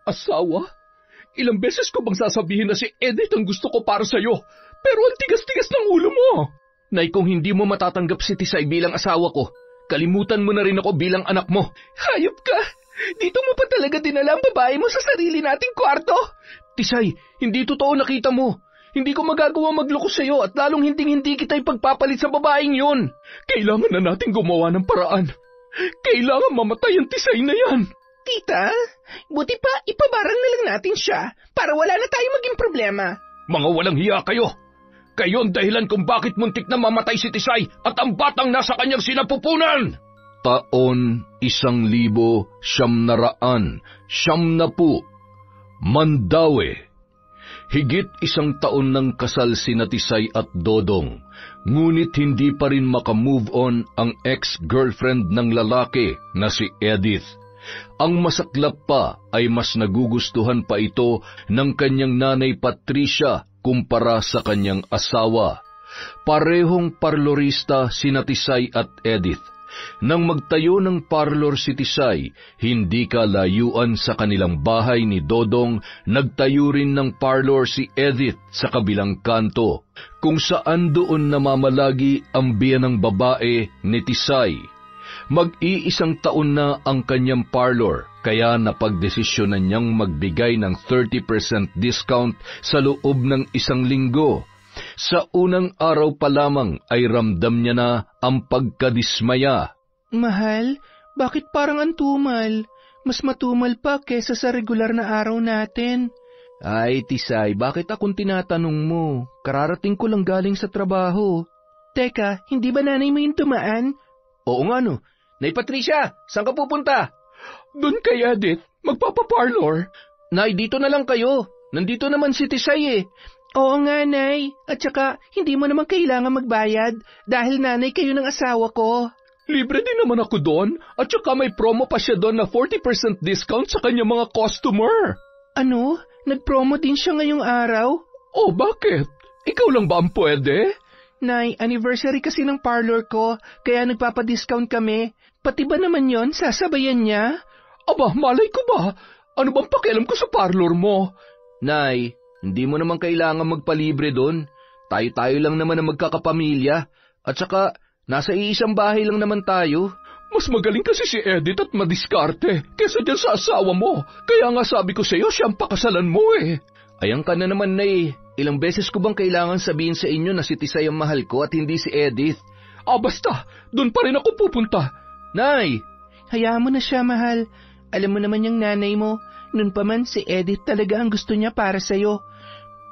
Asawa? Ilang beses ko bang sasabihin na si Edith ang gusto ko para sa'yo, pero ang tigas-tigas ng ulo mo. Nay, kung hindi mo matatanggap si Tisay bilang asawa ko, kalimutan mo na rin ako bilang anak mo. Hayop ka! Dito mo pa talaga dinala ang babae mo sa sarili nating kwarto? Tisay, hindi totoo nakita mo. Hindi ko magagawa magloko sa'yo at lalong hindi kita ipagpapalit sa babaeng yun. Kailangan na natin gumawa ng paraan. Kailangan mamatay ang Tisay na yan. Tita, buti pa ipabarang na lang natin siya para wala na tayo maging problema. Mga walang hiya kayo. Kayo ang dahilan kung bakit muntik na mamatay si Tisay at ang batang nasa kanyang sinapupunan. Taon 1990, Mandaue. Higit 1 taon ng kasal sina Tisay at Dodong, ngunit hindi pa rin makamove on ang ex-girlfriend ng lalaki na si Edith. Ang masaklap pa ay mas nagugustuhan pa ito ng kanyang nanay Patricia kumpara sa kanyang asawa. Parehong parlorista sina Tisay at Edith. Nang magtayo ng parlor si Tisay, hindi kalayuan sa kanilang bahay ni Dodong, nagtayo rin ng parlor si Edith sa kabilang kanto, kung saan doon namamalagi ang biyanang babae ni Tisay. Mag-iisang taon na ang kanyang parlor, kaya napagdesisyonan niyang magbigay ng 30% discount sa loob ng 1 linggo. Sa unang araw pa lamang ay ramdam niya na ang pagkadismaya. Mahal, bakit parang antumal? Mas matumal pa kesa sa regular na araw natin. Ay, Tisay, bakit akong tinatanong mo? Kararating ko lang galing sa trabaho. Teka, hindi ba nanay mo yung tumaan? Oo nga no. Nay Patricia, saan ka pupunta? Doon kay Edith, magpapaparlor. Nay, dito na lang kayo. Nandito naman si Tisay eh. Oo nga, Nay. At saka, hindi mo naman kailangan magbayad dahil nanay kayo ng asawa ko. Libre din naman ako doon at saka may promo pa siya doon na 40% discount sa kanyang mga customer. Ano? Nag-promo din siya ngayong araw? Oh, bakit? Ikaw lang ba ang pwede? Nay, anniversary kasi ng parlor ko, kaya nagpapadiscount kami. Pati ba naman yon sasabayan niya? Aba, malay ko ba? Ano bang pakialam ko sa parlor mo? Nay, hindi mo naman kailangan magpalibre doon. Tayo-tayo lang naman ang magkakapamilya. At saka, nasa iisang bahay lang naman tayo. Mas magaling kasi si Edith at madiskarte kesa dyan sa asawa mo. Kaya nga sabi ko sa iyo, siyang pakasalan mo eh. Ayan ka na naman, Nay. Ilang beses ko bang kailangan sabihin sa inyo na si Tisay ang mahal ko at hindi si Edith? Basta, doon pa rin ako pupunta. Nay! Hayaan mo na siya, mahal. Alam mo naman yung nanay mo, noon pa man si Edith talaga ang gusto niya para sa'yo.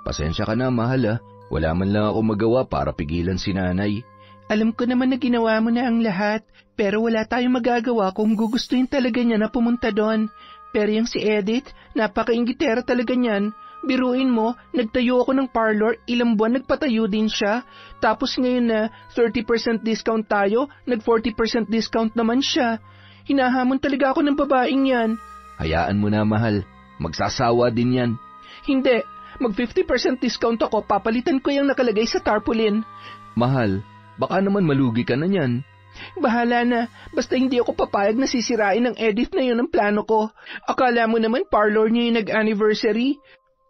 Pasensya ka na, mahal Wala man lang ako magawa para pigilan si nanay. Alam ko naman na ginawa mo na ang lahat, pero wala tayong magagawa kung gugustuhin talaga niya na pumunta doon. Pero yung si Edith, napaka-inggitera talaga niyan. Biruin mo, nagtayo ako ng parlor, ilang buwan nagpatayo din siya. Tapos ngayon na 30% discount tayo, nag-40% discount naman siya. Hinahamon talaga ako ng babaeng yan. Hayaan mo na, mahal. Magsasawa din yan. Hindi. Mag-50% discount ako, papalitan ko yung nakalagay sa tarpaulin. Mahal, baka naman malugi ka na niyan. Bahala na. Basta hindi ako papayag na sisirain ng Edith na yun ang plano ko. Akala mo naman parlor niya yung nag-anniversary.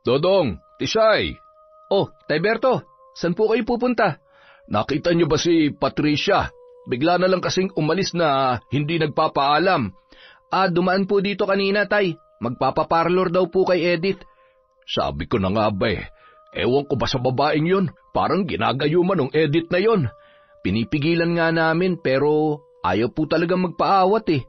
Dodong, Tisay. Oh, Tayberto, saan po kayo pupunta? Nakita niyo ba si Patricia? Bigla na lang kasing umalis na hindi nagpapaalam. Dumaan po dito kanina, Tay. Magpapaparlor daw po kay Edith. Sabi ko na nga ba ewan ko ba sa babaeng yun? Parang ginagayuman ng Edith na yon. Pinipigilan nga namin pero ayaw po talagang magpaawat eh.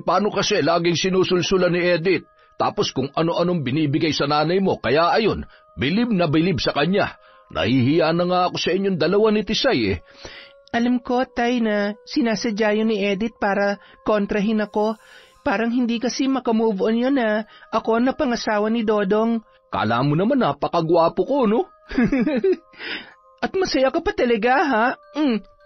Paano kasi laging sinusulsulan ni Edith? Tapos kung ano-anong binibigay sa nanay mo, kaya ayun, bilib na bilib sa kanya. Nahihiya na nga ako sa inyong dalawa ni Tisay eh. Alam ko, Tay, na sinasadya yun ni Edith para kontrahin ako. Parang hindi kasi makamove on yun na ako na pangasawa ni Dodong. Kala mo naman napakagwapo ko, no? At masaya ka pa talaga, ha?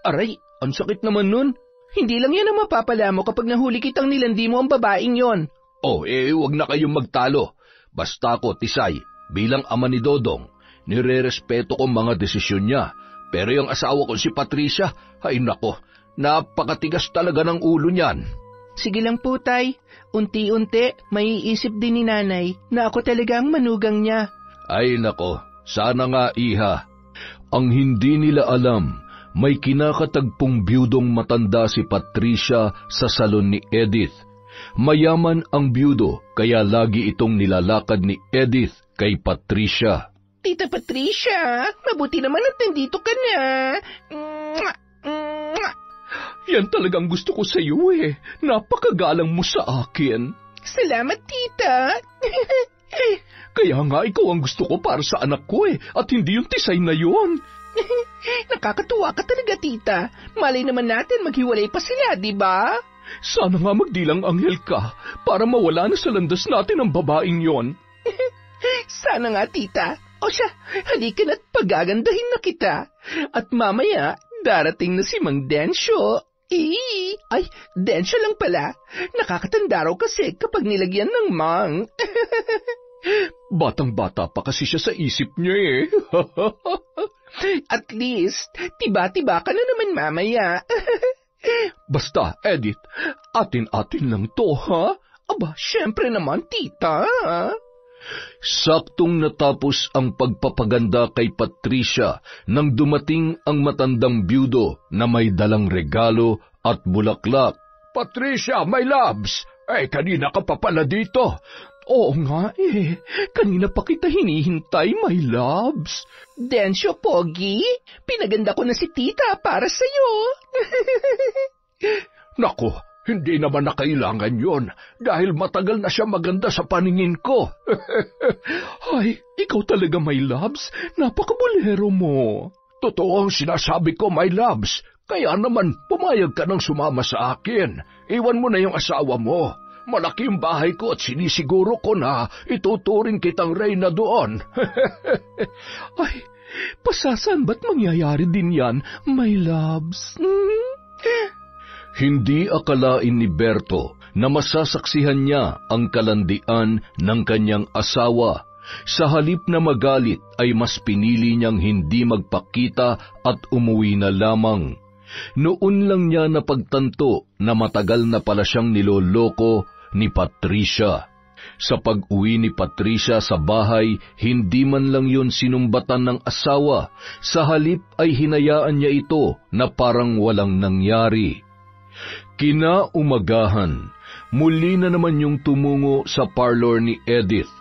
Aray, ang sakit naman nun. Hindi lang yan ang mapapala mo kapag nahuli kitang nilandi mo ang babaeng yon. Wag na kayong magtalo. Basta ko, Tisay, bilang ama ni Dodong, nirerespeto ko mga desisyon niya. Pero yung asawa ko si Patricia, ay nako, napakatigas talaga ng ulo niyan. Sige lang po, Tay. Unti-unti, maiisip din ni Nanay na ako talaga ang manugang niya. Ay nako, sana nga iha. Ang hindi nila alam, may kinakatagpong biyudong matanda si Patricia sa salon ni Edith. Mayaman ang biyudo, kaya lagi itong nilalakad ni Edith kay Patricia. Tita Patricia, mabuti naman at nandito ka na. Yan talagang gusto ko sa iyo eh. Napakagalang mo sa akin. Salamat, tita. Kaya nga ikaw ang gusto ko para sa anak ko eh, at hindi yung Tisay na yun. Nakakatuwa ka talaga, tita. Malay naman natin maghiwalay pa sila, di ba? Sana nga magdilang anghel ka para mawala na sa landas natin ang babaeng yon. Sana nga, tita. O siya, halika na't pagagandahin na kita. At mamaya, darating na si Mang Densyo. Ay, Densyo lang pala. Nakakatanda raw kasi kapag nilagyan ng Mang. Batang-bata pa kasi siya sa isip niya eh. At least, tiba-tiba ka na naman mamaya. Basta, Edith, atin-atin lang to, ha? Aba, syempre naman, tita. Saktong natapos ang pagpapaganda kay Patricia nang dumating ang matandang biyudo na may dalang regalo at bulaklak. Patricia, my loves! Kanina ka pa pala dito. Oo nga kanina pa kita hinihintay, my loves. Densyo, Pogi, pinaganda ko na si tita para sa'yo. Naku, hindi naman na kailangan yon dahil matagal na siya maganda sa paningin ko. Ay, ikaw talaga, my loves. Napakabulero mo. Totoo ang sinasabi ko, my loves. Kaya naman, pumayag ka nang sumama sa akin. Iwan mo na yung asawa mo. Malaki yung bahay ko at sinisiguro ko na ituturing kitang reyna doon. Ay, pasasan ba't mangyayari din yan, my loves? Hindi akalain ni Berto na masasaksihan niya ang kalandian ng kanyang asawa. Sa halip na magalit ay mas pinili niyang hindi magpakita at umuwi na lamang. Noon lang niya napagtanto na matagal na pala siyang niloloko ni Patricia. Sa pag-uwi ni Patricia sa bahay, hindi man lang yun sinumbatan ng asawa. Sa halip ay hinayaan niya ito na parang walang nangyari. Kinaumagahan, muli na naman yung tumungo sa parlor ni Edith.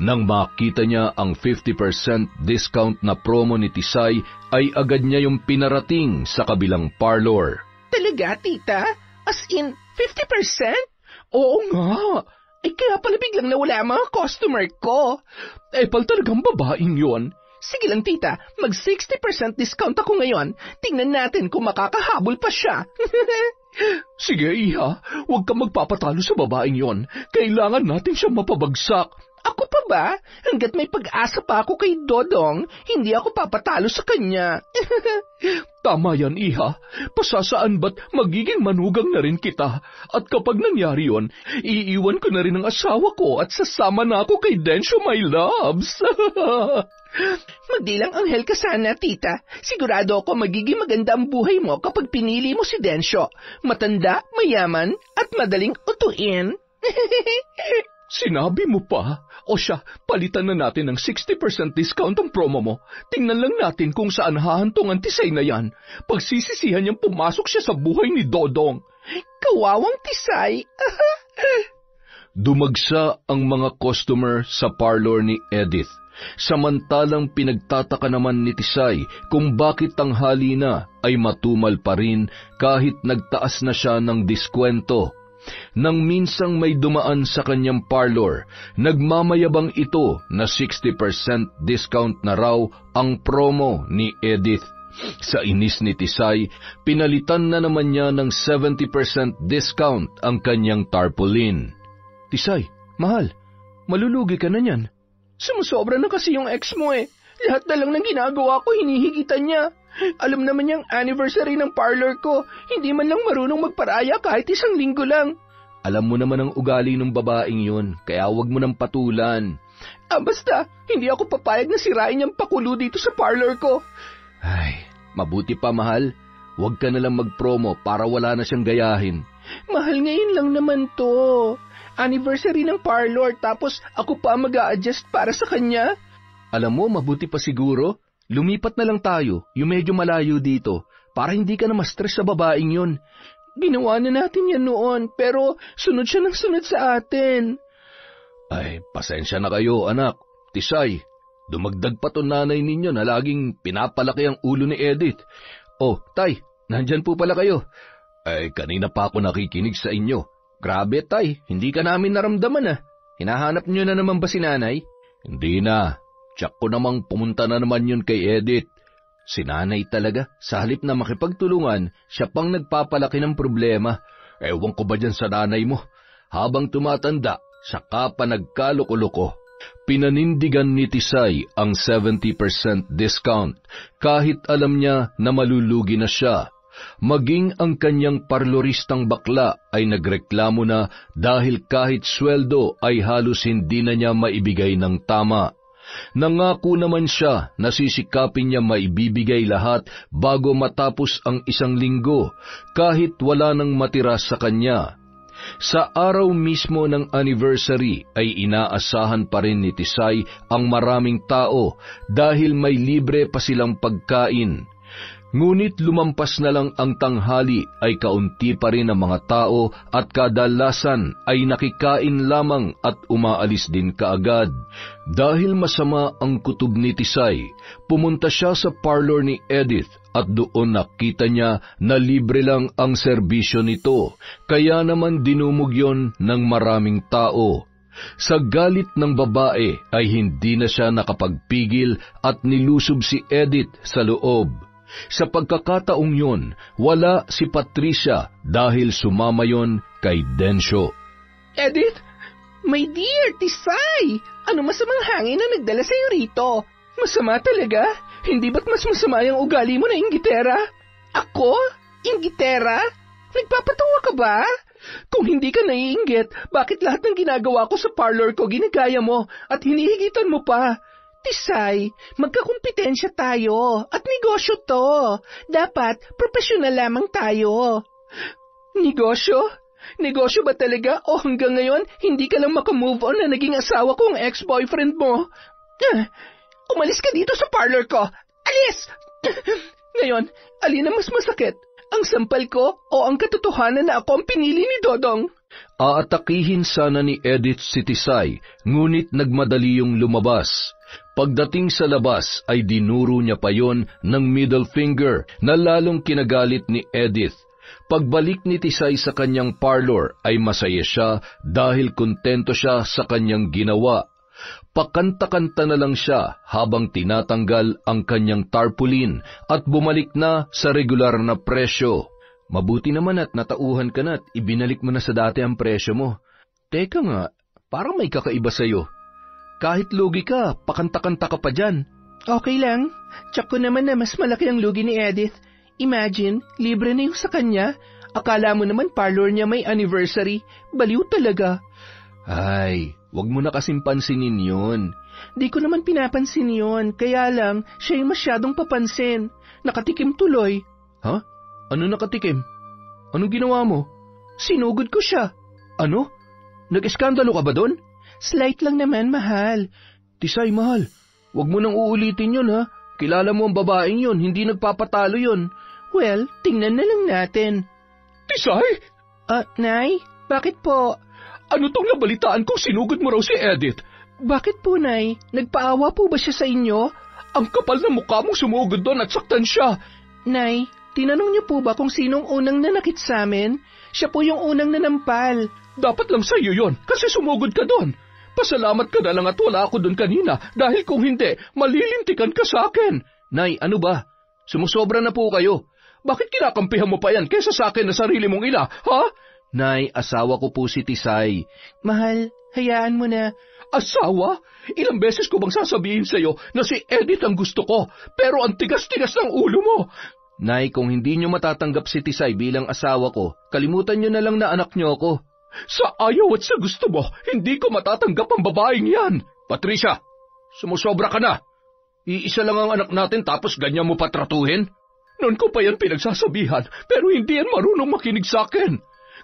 Nang makita niya ang 50% discount na promo ni Tisay, ay agad niya yung pinarating sa kabilang parlor. Talaga, tita? As in, 50%? Oo nga. Kaya pala biglang nawala ang mga customer ko. Pal talagang babaeng yon. Sige lang, tita. Mag 60% discount ako ngayon. Tingnan natin kung makakahabol pa siya. Sige, iha. Huwag kang magpapatalo sa babaeng yon. Kailangan natin siya mapabagsak. Ako pa ba? Hanggat may pag-asa pa ako kay Dodong, hindi ako papatalo sa kanya. Tama yan, iha. Pasasaan ba't magiging manugang na rin kita? At kapag nangyari yon, iiwan ko na rin ang asawa ko at sasama na ako kay Densyo, my loves. Magdilang anghel ka sana, tita. Sigurado ako magiging maganda ang buhay mo kapag pinili mo si Densyo. Matanda, mayaman, at madaling utuin. Sinabi mo pa? O siya, palitan na natin ng 60% discount ang promo mo. Tingnan lang natin kung saan hahantong ang Tisay na yan. Pagsisisihan niyang pumasok siya sa buhay ni Dodong. Kawawang Tisay. Dumagsa ang mga customer sa parlor ni Edith. Samantalang pinagtataka naman ni Tisay kung bakit tanghali na ay matumal pa rin kahit nagtaas na siya ng diskwento. Nang minsang may dumaan sa kanyang parlor, nagmamayabang ito na 60% discount na raw ang promo ni Edith. Sa inis ni Tisay, pinalitan na naman niya ng 70% discount ang kanyang tarpaulin. Tisay, mahal, malulugi ka na niyan. Sumusobra na kasi yung ex mo eh. Lahat na lang ng ginagawa ko, hinihigitan niya. Alam naman niyang anniversary ng parlor ko, hindi man lang marunong magparaya kahit 1 linggo lang. Alam mo naman ang ugali ng babaeng yun, kaya huwag mo nang patulan. Basta, hindi ako papayag na sirain niyang pakulo dito sa parlor ko. Ay, mabuti pa mahal, huwag ka na lang mag-promo para wala na siyang gayahin. Mahal ngayon lang naman to. Anniversary ng parlor tapos ako pa mag-a-adjust para sa kanya. Alam mo, mabuti pa siguro, lumipat na lang tayo, yung medyo malayo dito, para hindi ka na ma-stress sa babaeng yun. Ginawa na natin yan noon, pero sunod siya ng sunod sa atin. Ay, pasensya na kayo, anak. Tisay, dumagdag pa to nanay ninyo na laging pinapalaki ang ulo ni Edith. Oh, Tay, nandyan po pala kayo. Ay, kanina pa ako nakikinig sa inyo. Grabe, Tay, hindi ka namin naramdaman Hinahanap niyo na naman ba si nanay? Hindi na. Tsak ko namang pumunta na naman yun kay Edith. Si nanay talaga, sa halip na makipagtulungan, siya pang nagpapalaki ng problema. Ewan ko ba dyan sa nanay mo? Habang tumatanda, saka pa nagkaloko-loko. Pinanindigan ni Tisay ang 70% discount kahit alam niya na malulugi na siya. Maging ang kanyang parloristang bakla ay nagreklamo na dahil kahit sweldo ay halos hindi na niya maibigay ng tama. Nangako naman siya na sisikapin niya maibibigay lahat bago matapos ang 1 linggo, kahit wala nang matira sa kanya. Sa araw mismo ng anniversary ay inaasahan pa rin ni Tisay ang maraming tao dahil may libre pa silang pagkain. Ngunit lumampas na lang ang tanghali ay kaunti pa rin ang mga tao at kadalasan ay nakikain lamang at umaalis din kaagad. Dahil masama ang kutob ni Tisay, pumunta siya sa parlor ni Edith at doon nakita niya na libre lang ang serbisyo nito, kaya naman dinumog yon ng maraming tao. Sa galit ng babae ay hindi na siya nakapagpigil at nilusob si Edith sa loob. Sa pagkakataong yun, wala si Patricia dahil sumama yon kay Densyo. Edith, my dear Tisay, ano masamang hangin na nagdala sa'yo rito? Masama talaga? Hindi ba't mas masama yung ugali mo na inggitera? Ako? Inggitera? Nagpapatawa ka ba? Kung hindi ka naiinggit, bakit lahat ng ginagawa ko sa parlor ko ginagaya mo at hinihigitan mo pa? Tisay, magkakumpetensya tayo at negosyo to. Dapat profesional lamang tayo. Negosyo? Negosyo ba talaga o hanggang ngayon hindi ka lang makamove on na naging asawa ko ang ex-boyfriend mo? Umalis ka dito sa parlor ko. Alis! Ngayon, alin ang mas masakit? Ang sampal ko o ang katotohanan na ako ang pinili ni Dodong? Aatakihin sana ni Edith si Tisay, ngunit nagmadali yung lumabas. Pagdating sa labas ay dinuro niya pa yon ng middle finger na lalong kinagalit ni Edith. Pagbalik ni Tisay sa kanyang parlor ay masaya siya dahil kontento siya sa kanyang ginawa. Pakanta-kanta na lang siya habang tinatanggal ang kanyang tarpaulin at bumalik na sa regular na presyo. Mabuti naman at natauhan ka na at ibinalik mo na sa dati ang presyo mo. Teka nga, parang may kakaiba sa'yo. Kahit lugi ka, pakanta-kanta ka pa dyan. Okay lang. Tsak ko naman na mas malaki ang lugi ni Edith. Imagine, libre na yung sa kanya. Akala mo naman parlor niya may anniversary. Baliw talaga. Ay, wag mo na kasing pansinin yun. Di ko naman pinapansin yun. Kaya lang, siya yung masyadong papansin. Nakatikim tuloy. Ha? Ano nakatikim? Anong ginawa mo? Sinugod ko siya. Ano? Nag-eskandalo ka ba doon? Slight lang naman, mahal. Tisay, mahal. Huwag mo nang uulitin yun, ha? Kilala mo ang babaeng yun, hindi nagpapatalo yun. Well, tingnan na lang natin. Tisay? Nay? Bakit po? Ano tong nabalitaan kong sinugod mo raw si Edith? Bakit po, Nay? Nagpaawa po ba siya sa inyo? Ang kapal na mukha mong sumugod doon at saktan siya. Nay, tinanong niyo po ba kung sinong unang nanakit sa amin? Siya po yung unang nanampal. Dapat lang sa iyo yon kasi sumugod ka doon. Pasalamat ka na lang at wala ako doon kanina dahil kung hindi, malilintikan ka sa akin. Nay, ano ba? Sumusobra na po kayo. Bakit kinakampihan mo pa yan kaysa sa akin na sarili mong ina, ha? Nay, asawa ko po si Tisay. Mahal, hayaan mo na. Asawa? Ilang beses ko bang sasabihin sa'yo na si Edith ang gusto ko, pero ang tigas-tigas ng ulo mo. Nay, kung hindi nyo matatanggap si Tisay bilang asawa ko, kalimutan nyo na lang na anak nyo ako. Sa ayaw at sa gusto mo, hindi ko matatanggap ang babaeng yan. Patricia, sumusobra ka na. Iisa lang ang anak natin tapos ganyan mo patratuhin? Noon ko pa yan pinagsasabihan, pero hindi yan marunong makinig sa akin.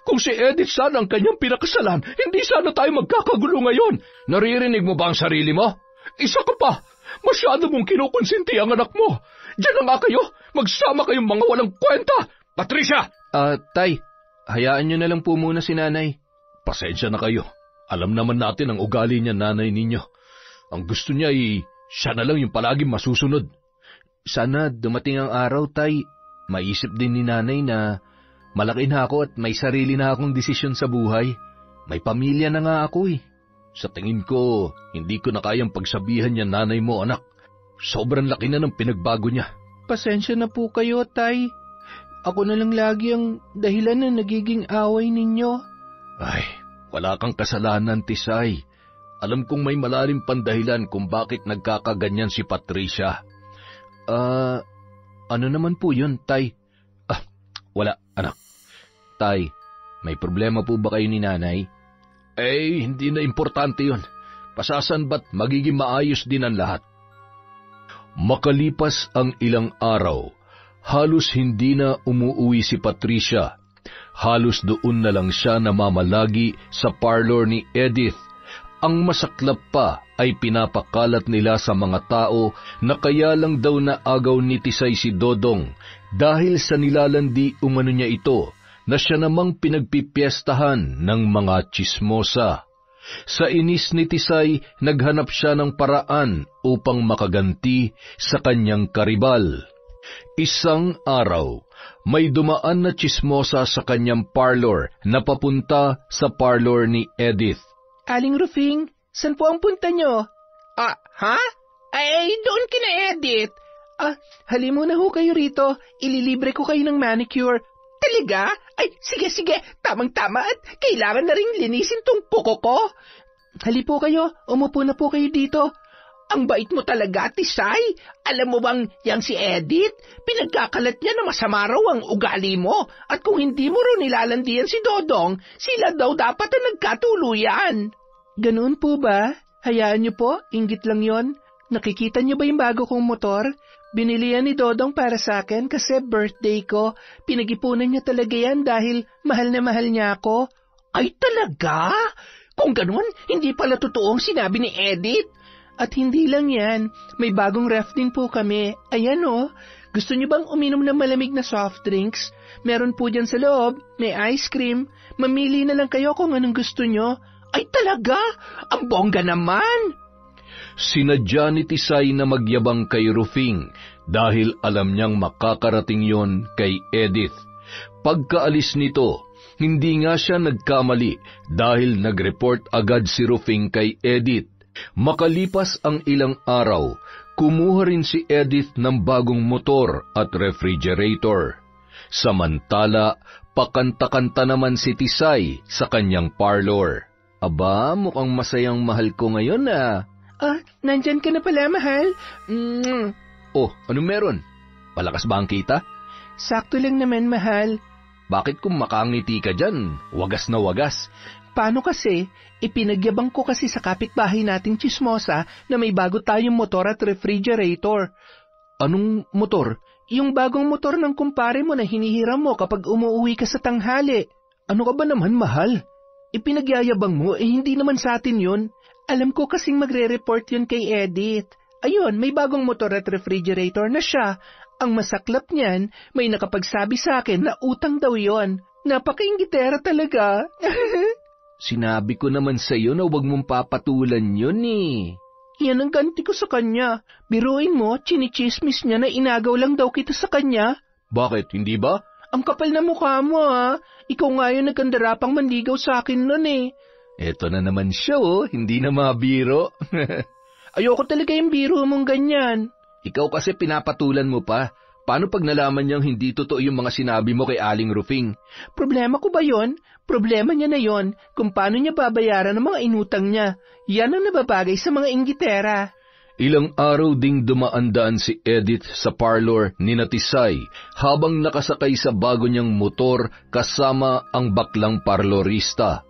Kung si Edith sana ang kanyang pinakasalan, hindi sana tayo magkakagulo ngayon. Naririnig mo ba ang sarili mo? Isa ka pa! Masyado mong kinukonsinti ang anak mo. Diyan na nga kayo! Magsama kayong mga walang kwenta! Patricia! Tay, hayaan niyo na lang po muna si nanay. Pasensya na kayo. Alam naman natin ang ugali niya, nanay ninyo. Ang gusto niya siya na lang yung palaging masusunod. Sana dumating ang araw, Tay, maisip din ni nanay na malaki na ako at may sarili na akong desisyon sa buhay. May pamilya na nga ako eh. Sa tingin ko, hindi ko na kayang pagsabihan niya, nanay mo, anak. Sobrang laki na ng pinagbago niya. Pasensya na po kayo, Tay. Ako na lang lagi ang dahilan na nagiging away ninyo. Ay, wala kang kasalanan, Tisay. Alam kong may malalim pang dahilan kung bakit nagkakaganyan si Patricia. Ano naman po yun, Tay? Wala, anak. Tay, may problema po ba kayo ni nanay? Hindi na importante yun. Pasasan ba't magiging maayos din ang lahat. Makalipas ang ilang araw, halos hindi na umuuwi si Patricia. Halos doon na lang siya namamalagi sa parlor ni Edith. Ang masaklap pa ay pinapakalat nila sa mga tao na kaya lang daw naagaw ni Tisay si Dodong dahil sa nilalandi umano niya ito na siya namang pinagpipiestahan ng mga tsismosa. Sa inis ni Tisay, naghanap siya ng paraan upang makaganti sa kanyang karibal. Isang araw, may dumaan na tsismosa sa kanyang parlor na papunta sa parlor ni Edith. Aling Rufing, saan po ang punta nyo? Ha? Ay, doon kina Edith. Halimo na ho kayo rito. Ililibre ko kayo ng manicure. Talaga? Ay, sige, tamang-tama at kailangan na rin linisin tong kuko ko. Hali po kayo, umupo na po kayo dito. Ang bait mo talaga, Tisay. Alam mo bang yang si Edith, pinagkakalat niya na masama raw ang ugali mo at kung hindi mo raw nilalandian si Dodong, sila daw dapat ang nagkatuluyan. Ganoon po ba? Hayaan niyo po, inggit lang yon. Nakikita niyo ba yung bago kong motor? Binili yan ni Dodong para sa akin kasi birthday ko. Pinag-ipunan niya talaga yan dahil mahal na mahal niya ako. Ay talaga? Kung ganun, hindi pala totoong sinabi ni Edith. At hindi lang yan, may bagong ref din po kami. Ayan o, gusto niyo bang uminom ng malamig na soft drinks? Meron po dyan sa loob, may ice cream. Mamili na lang kayo kung anong gusto niyo. Ay talaga? Ang bongga naman! Sinadya ni Tisay na magyabang kay Rufing dahil alam niyang makakarating yon kay Edith. Pagkaalis nito, hindi nga siya nagkamali dahil nag-report agad si Rufing kay Edith. Makalipas ang ilang araw, kumuha rin si Edith ng bagong motor at refrigerator. Samantala, pakanta-kanta naman si Tisay sa kanyang parlor. Aba, mukhang masayang mahal ko ngayon nandyan ka na pala, mahal. Oh, ano meron? Malakas ba ang kita? Sakto lang naman, mahal. Bakit kung makangiti ka dyan, wagas na wagas? Paano kasi? Ipinagyabang ko kasi sa kapitbahay nating tsismosa na may bago tayong motor at refrigerator. Anong motor? Yung bagong motor ng kumpare mo na hinihiram mo kapag umuuwi ka sa tanghali. Ano ka ba naman, mahal? Ipinagyayabang mo, hindi naman sa atin yun. Alam ko kasing magre-report yun kay Edith. Ayun, may bagong motor at refrigerator na siya. Ang masaklap niyan, may nakapagsabi sa akin na utang daw yon. Napaka-inggitera talaga. Sinabi ko naman sa iyo na huwag mong papatulan yun eh. Yan ang ganti ko sa kanya. Biruin mo, chinichismis niya na inagaw lang daw kita sa kanya. Bakit, hindi ba? Ang kapal na mukha mo Ikaw nga yung nagkandarapang manligaw sa akin nun eh. Eto na naman siya hindi na mabiro. Ayoko talaga yung biro mong ganyan. Ikaw kasi pinapatulan mo pa. Paano pag nalaman niyang hindi totoo yung mga sinabi mo kay Aling Rufing? Problema ko ba yon? Problema niya na yon kung paano niya babayaran ang mga inutang niya. Yan ang nababagay sa mga inggitera. Ilang araw ding dumaan-daan si Edith sa parlor ni Tisay habang nakasakay sa bago niyang motor kasama ang baklang parlorista.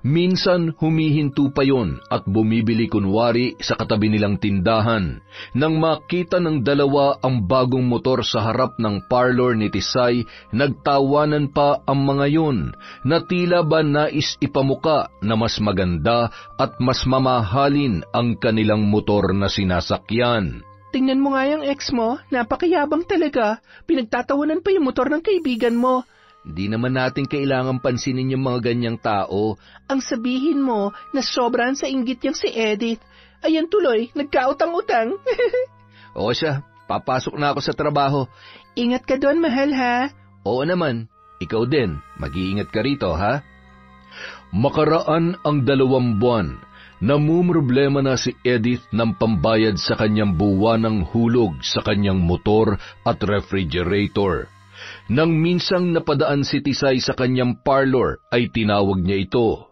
Minsan humihinto pa yon at bumibili kunwari sa katabi nilang tindahan. Nang makita ng dalawa ang bagong motor sa harap ng parlor ni Tisay, nagtawanan pa ang mga yun na tila ba nais ipamuka na mas maganda at mas mamahalin ang kanilang motor na sinasakyan. Tingnan mo nga yung ex mo, napakayabang talaga. Pinagtatawanan pa yung motor ng kaibigan mo. Hindi naman natin kailangan pansinin yung mga ganyang tao. Ang sabihin mo na sobrahan sa inggit yung si Edith. Ayan tuloy, nagkautang-utang. Oo siya, papasok na ako sa trabaho. Ingat ka doon, mahal ha? Oo naman, ikaw din, mag-iingat ka rito ha? Makaraan ang 2 buwan. Namumroblema na si Edith ng pambayad sa kanyang buwanang hulog sa kanyang motor at refrigerator. Nang minsang napadaan si Tisay sa kanyang parlor, ay tinawag niya ito.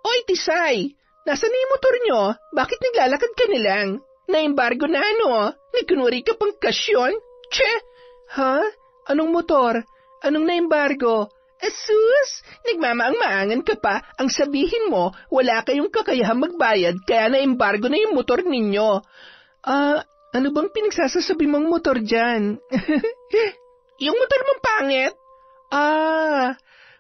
Oy, Tisay! Nasaan na yung motor nyo? Bakit naglalakad ka nilang? Na-embargo na ano? Nagkunwari ka pang kasyon? Tche! Ha? Anong motor? Anong na-embargo? Asus! Nagmamaang-maangan ka pa. Ang sabihin mo, wala kayong kakayahang magbayad kaya na-embargo na yung motor ninyo. Ano bang pinagsasasabi mong motor dyan? Yung motor mong pangit?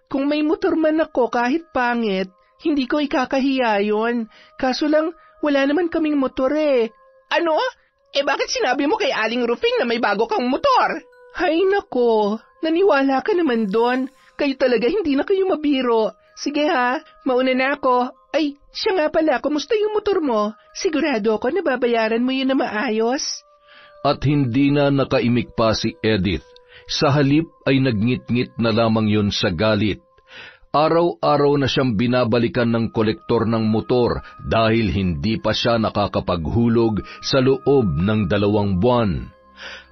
Kung may motor man ako kahit pangit, hindi ko ikakahiya yun. Kaso lang, wala naman kaming motor eh. Ano? Bakit sinabi mo kay Aling Rufing na may bago kang motor? Hay nako, naniwala ka naman doon. Kayo talaga hindi na kayo mabiro. Sige ha, mauna na ako. Ay, siya nga pala, kumusta yung motor mo? Sigurado ako na babayaran mo yun na maayos? At hindi na nakaimik pa si Edith. Sa halip ay nagngit-ngit na lamang yun sa galit. Araw-araw na siyang binabalikan ng kolektor ng motor dahil hindi pa siya nakakapaghulog sa loob ng 2 buwan.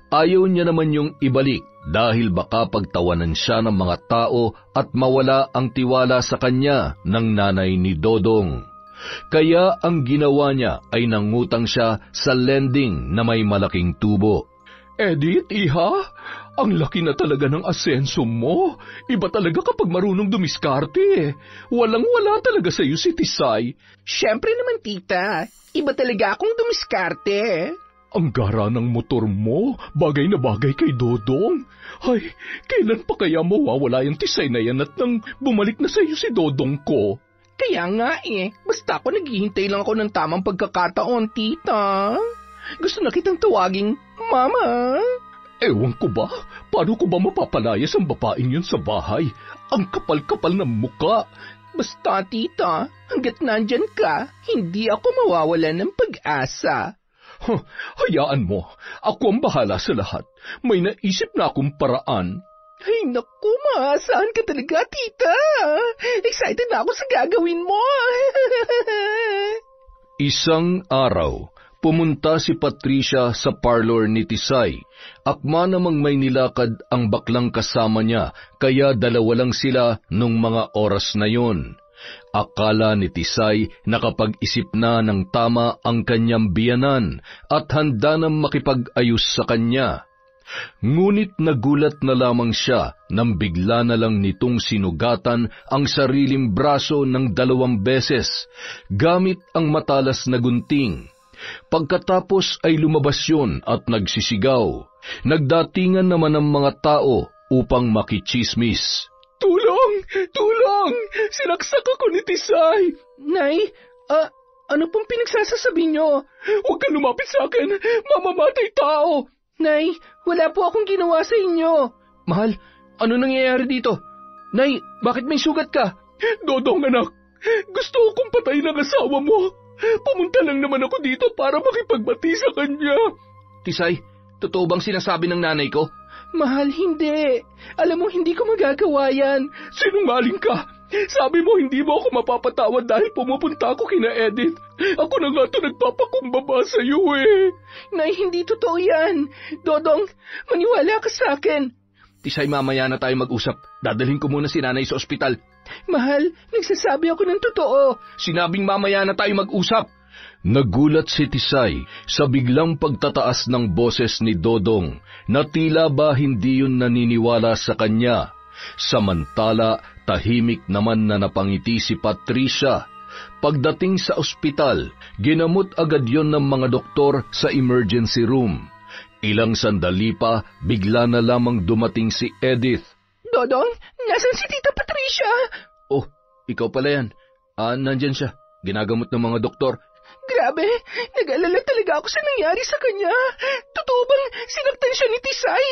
Ayaw niya naman yung ibalik dahil baka pagtawanan siya ng mga tao at mawala ang tiwala sa kanya ng nanay ni Dodong. Kaya ang ginawa niya ay nangutang siya sa lending na may malaking tubo. Edith, iha, ang laki na talaga ng asenso mo. Iba talaga kapag marunong dumiskarte. Walang-wala talaga sa'yo si Tisay. Siyempre naman, tita. Iba talaga akong dumiskarte. Ang gara ng motor mo, bagay na bagay kay Dodong. Ay, kailan pa kaya mawawala yung Tisay na yan at nang bumalik na sa'yo si Dodong ko? Kaya nga basta ako naghihintay lang ako ng tamang pagkakataon, tita. Gusto na kitang tawaging Mama. Ewan ko ba, paano ko ba mapapalayas ang babaeng yun sa bahay? Ang kapal-kapal ng muka. Basta, tita, hanggat nandyan ka, hindi ako mawawalan ng pag-asa. Hayaan mo, ako ang bahala sa lahat. May naisip na akong paraan. Ay naku, maasahan ka talaga, tita. Excited na ako sa gagawin mo. Isang araw, pumunta si Patricia sa parlor ni Tisay. Akma namang may nilakad ang baklang kasama niya, kaya 2 lang sila nung mga oras na yon. Akala ni Tisay nakapag-isip na ng tama ang kanyang biyanan at handa nang makipag-ayos sa kanya. Ngunit nagulat na lamang siya nang bigla na lang nitong sinugatan ang sariling braso ng 2 beses, gamit ang matalas na gunting. Pagkatapos ay lumabas yun at nagsisigaw. Nagdatingan naman ang mga tao upang makichismis. Tulong! Tulong! Sinaksak ako ni Tisay! Nay, ano pong pinagsasasabi nyo? Huwag kang lumapit sa akin! Mamamatay tao! Nay, wala po akong ginawa sa inyo. Mahal, ano nangyayari dito? Nay, bakit may sugat ka? Dodong anak, gusto akong patayin ang asawa mo. Pumunta lang naman ako dito para makipagbati sa kanya. Tisay, totoo bang sinasabi ng nanay ko? Mahal, hindi. Alam mo, hindi ko magagawa yan. Sinungaling ka. Sabi mo hindi mo ako mapapatawad dahil pumupunta ako kina Edith. Ako na nga ito nagpapakumbaba sa iyo eh. Nay, hindi totoo yan. Dodong, maniwala ka sa akin. Tisay, mamaya na tayo mag-usap. Dadalhin ko muna si nanay sa ospital. Mahal, nagsasabi ako ng totoo. Sinabing mamaya na tayo mag-usap. Nagulat si Tisay sa biglang pagtataas ng boses ni Dodong na tila ba hindi yun naniniwala sa kanya. Samantala, Tahimik naman na napangiti si Patricia. Pagdating sa ospital, ginamot agad yon ng mga doktor sa emergency room. Ilang sandali pa, bigla na lamang dumating si Edith. Dodong, nasan si Tita Patricia? Oh, ikaw pala yan. Nandyan siya. Ginagamot ng mga doktor. Grabe, nag-alala talaga ako sa nangyari sa kanya. Totoo bang sinaktan siya ni Tisay?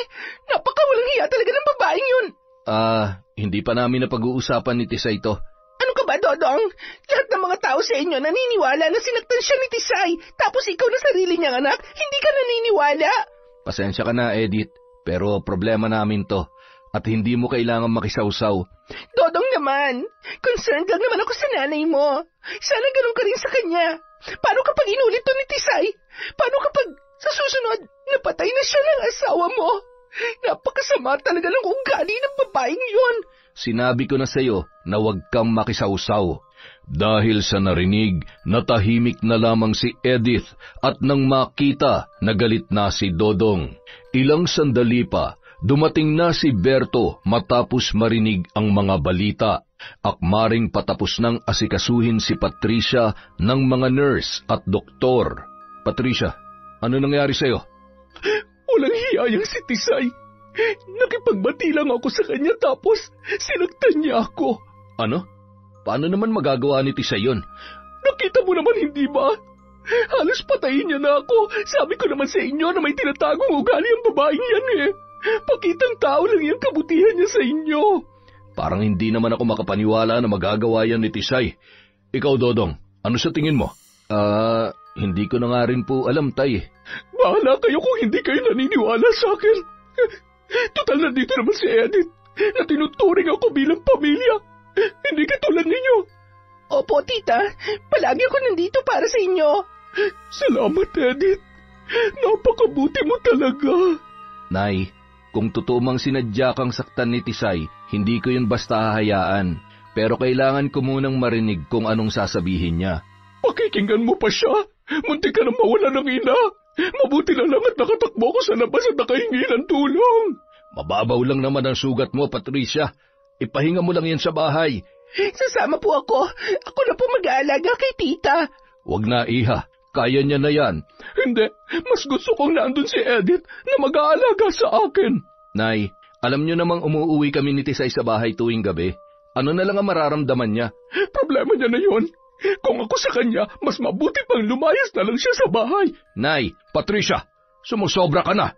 Napakawalang hiya talaga ng babaeng yun. Hindi pa namin napag-uusapan ni Tisay to. Ano ka ba, Dodong? Lahat ng mga tao sa inyo naniniwala na sinaktan siya ni Tisay. Tapos ikaw na sarili niyang anak, hindi ka naniniwala. Pasensya ka na, Edith. Pero problema namin to. At hindi mo kailangan makisawsaw. Dodong naman, concerned lang naman ako sa nanay mo. Sana ganun ka rin sa kanya. Paano kapag inulit to ni Tisay? Paano kapag sa susunod, napatay na siya ng asawa mo? Napakasama talaga ng ugali ng babaeng yun. Sinabi ko na sa'yo na huwag kang makisawsaw. Dahil sa narinig, natahimik na lamang si Edith at nang makita na galit na si Dodong. Ilang sandali pa, dumating na si Berto matapos marinig ang mga balita. Akmaring patapos nang asikasuhin si Patricia ng mga nurse at doktor. Patricia, ano nangyari sa'yo? Walang hiyayang si Tisay. Nakipagbati lang ako sa kanya tapos sinaktan niya ako. Ano? Paano naman magagawa ni Tisay yun? Nakita mo naman, hindi ba? Halos patayin niya na ako. Sabi ko naman sa inyo na may tinatagong ugali ang babaeng yan eh. Pakitang tao lang yung kabutihan niya sa inyo. Parang hindi naman ako makapaniwala na magagawa yan ni Tisay. Ikaw, Dodong, ano sa tingin mo? Hindi ko na nga rin po alam, Tay. Bahala kayo kung hindi kayo naniniwala sa akin. Total nandito naman si Edith na tinuturing ako bilang pamilya. Hindi katulad ninyo. Opo, tita. Palagi ako nandito para sa inyo. Salamat, Edith. Napakabuti mo talaga. Nay, kung totoo mang sinadya kang saktan ni Tisay, hindi ko yun basta hahayaan. Pero kailangan ko munang marinig kung anong sasabihin niya. Pakikinggan mo pa siya? Muntik ka na mawala ng ina. Mabuti na lang at nakatakbo ko sa labas at nakahingi ng tulong. Mababaw lang naman ang sugat mo, Patricia. Ipahinga mo lang yan sa bahay. Sasama po ako. Ako na po mag-aalaga kay tita. Huwag na, Iha. Kaya niya na yan. Hindi. Mas gusto kong nandun si Edith na mag-aalaga sa akin. Nay, alam niyo namang umuuwi kami ni Tisay sa bahay tuwing gabi. Ano na lang ang mararamdaman niya? Problema niya na yun. Kung ako sa kanya, mas mabuti pang lumayas na lang siya sa bahay. Nay, Patricia, sumusobra ka na.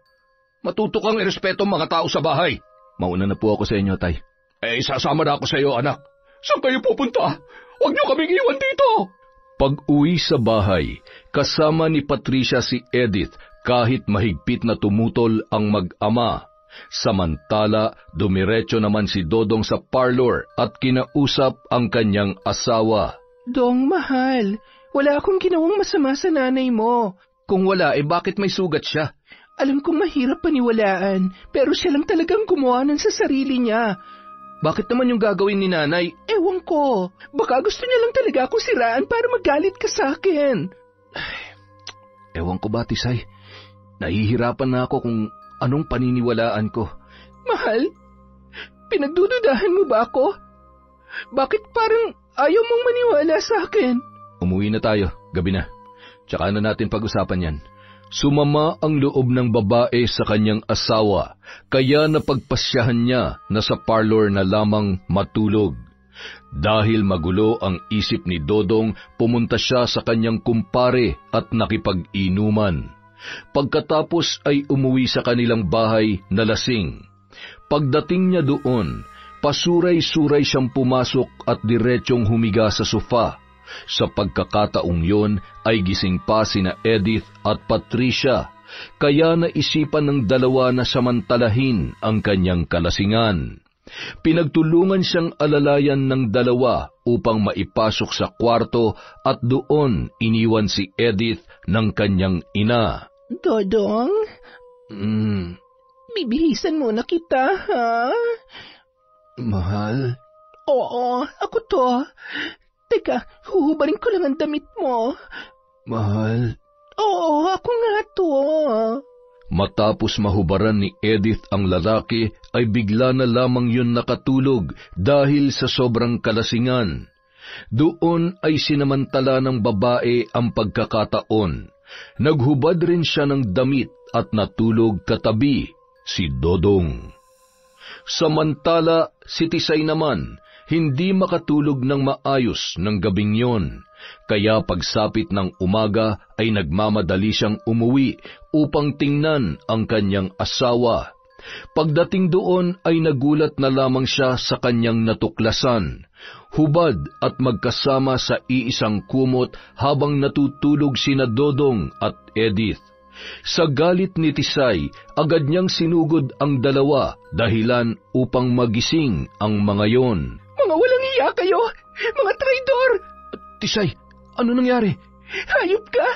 Matuto kang irespeto ang mga tao sa bahay. Mauna na po ako sa inyo, Tay. Sasama na ako sa iyo, anak. Saan kayo pupunta? Huwag niyo kaming iwan dito. Pag-uwi sa bahay, kasama ni Patricia si Edith kahit mahigpit na tumutol ang mag-ama. Samantala, dumiretso naman si Dodong sa parlor at kinausap ang kanyang asawa. Dong, mahal, wala akong ginawang masama sa nanay mo. Kung wala, bakit may sugat siya? Alam kong mahirap paniwalaan, pero siya lang talagang gumawa nun sa sarili niya. Bakit naman yung gagawin ni nanay? Ewan ko, baka gusto niya lang talaga akong siraan para magalit ka sa akin. Ewan ko ba, Tisay? Nahihirapan na ako kung anong paniniwalaan ko. Mahal, pinagdududahan mo ba ako? Bakit parang ayaw mong maniwala sa akin? Umuwi na tayo, gabi na. Tsaka na natin pag-usapan yan. Sumama ang loob ng babae sa kanyang asawa, kaya napagpasyahan niya na sa parlor na lamang matulog. Dahil magulo ang isip ni Dodong, pumunta siya sa kanyang kumpare at nakipag-inuman. Pagkatapos ay umuwi sa kanilang bahay na lasing. Pagdating niya doon, pasuray-suray siyang pumasok at diretsyong humiga sa sofa. Sa pagkakataong yon ay gising pa sina Edith at Patricia, kaya naisipan ng dalawa na samantalahin ang kanyang kalasingan. Pinagtulungan siyang alalayan ng dalawa upang maipasok sa kwarto at doon iniwan si Edith ng kanyang ina. Dodong? Bibihisan muna kita, ha? Mahal? Oo, ako to. Teka, huhubarin ko lang ang damit mo. Mahal? Oo, ako nga to. Matapos mahubaran ni Edith ang lalaki, ay bigla na lamang yun nakatulog dahil sa sobrang kalasingan. Doon ay sinamantala ng babae ang pagkakataon. Naghubad rin siya ng damit at natulog katabi si Dodong. Samantala, si Tisay naman, hindi makatulog ng maayos ng gabing yon. Kaya pagsapit ng umaga ay nagmamadali siyang umuwi upang tingnan ang kanyang asawa. Pagdating doon ay nagulat na lamang siya sa kanyang natuklasan. Hubad at magkasama sa iisang kumot habang natutulog sina Dodong at Edith. Sa galit ni Tisay, agad niyang sinugod ang dalawa dahilan upang magising ang mga yon. Mga walang iya kayo! Mga traidor! Tisay, ano nangyari? Hayop ka!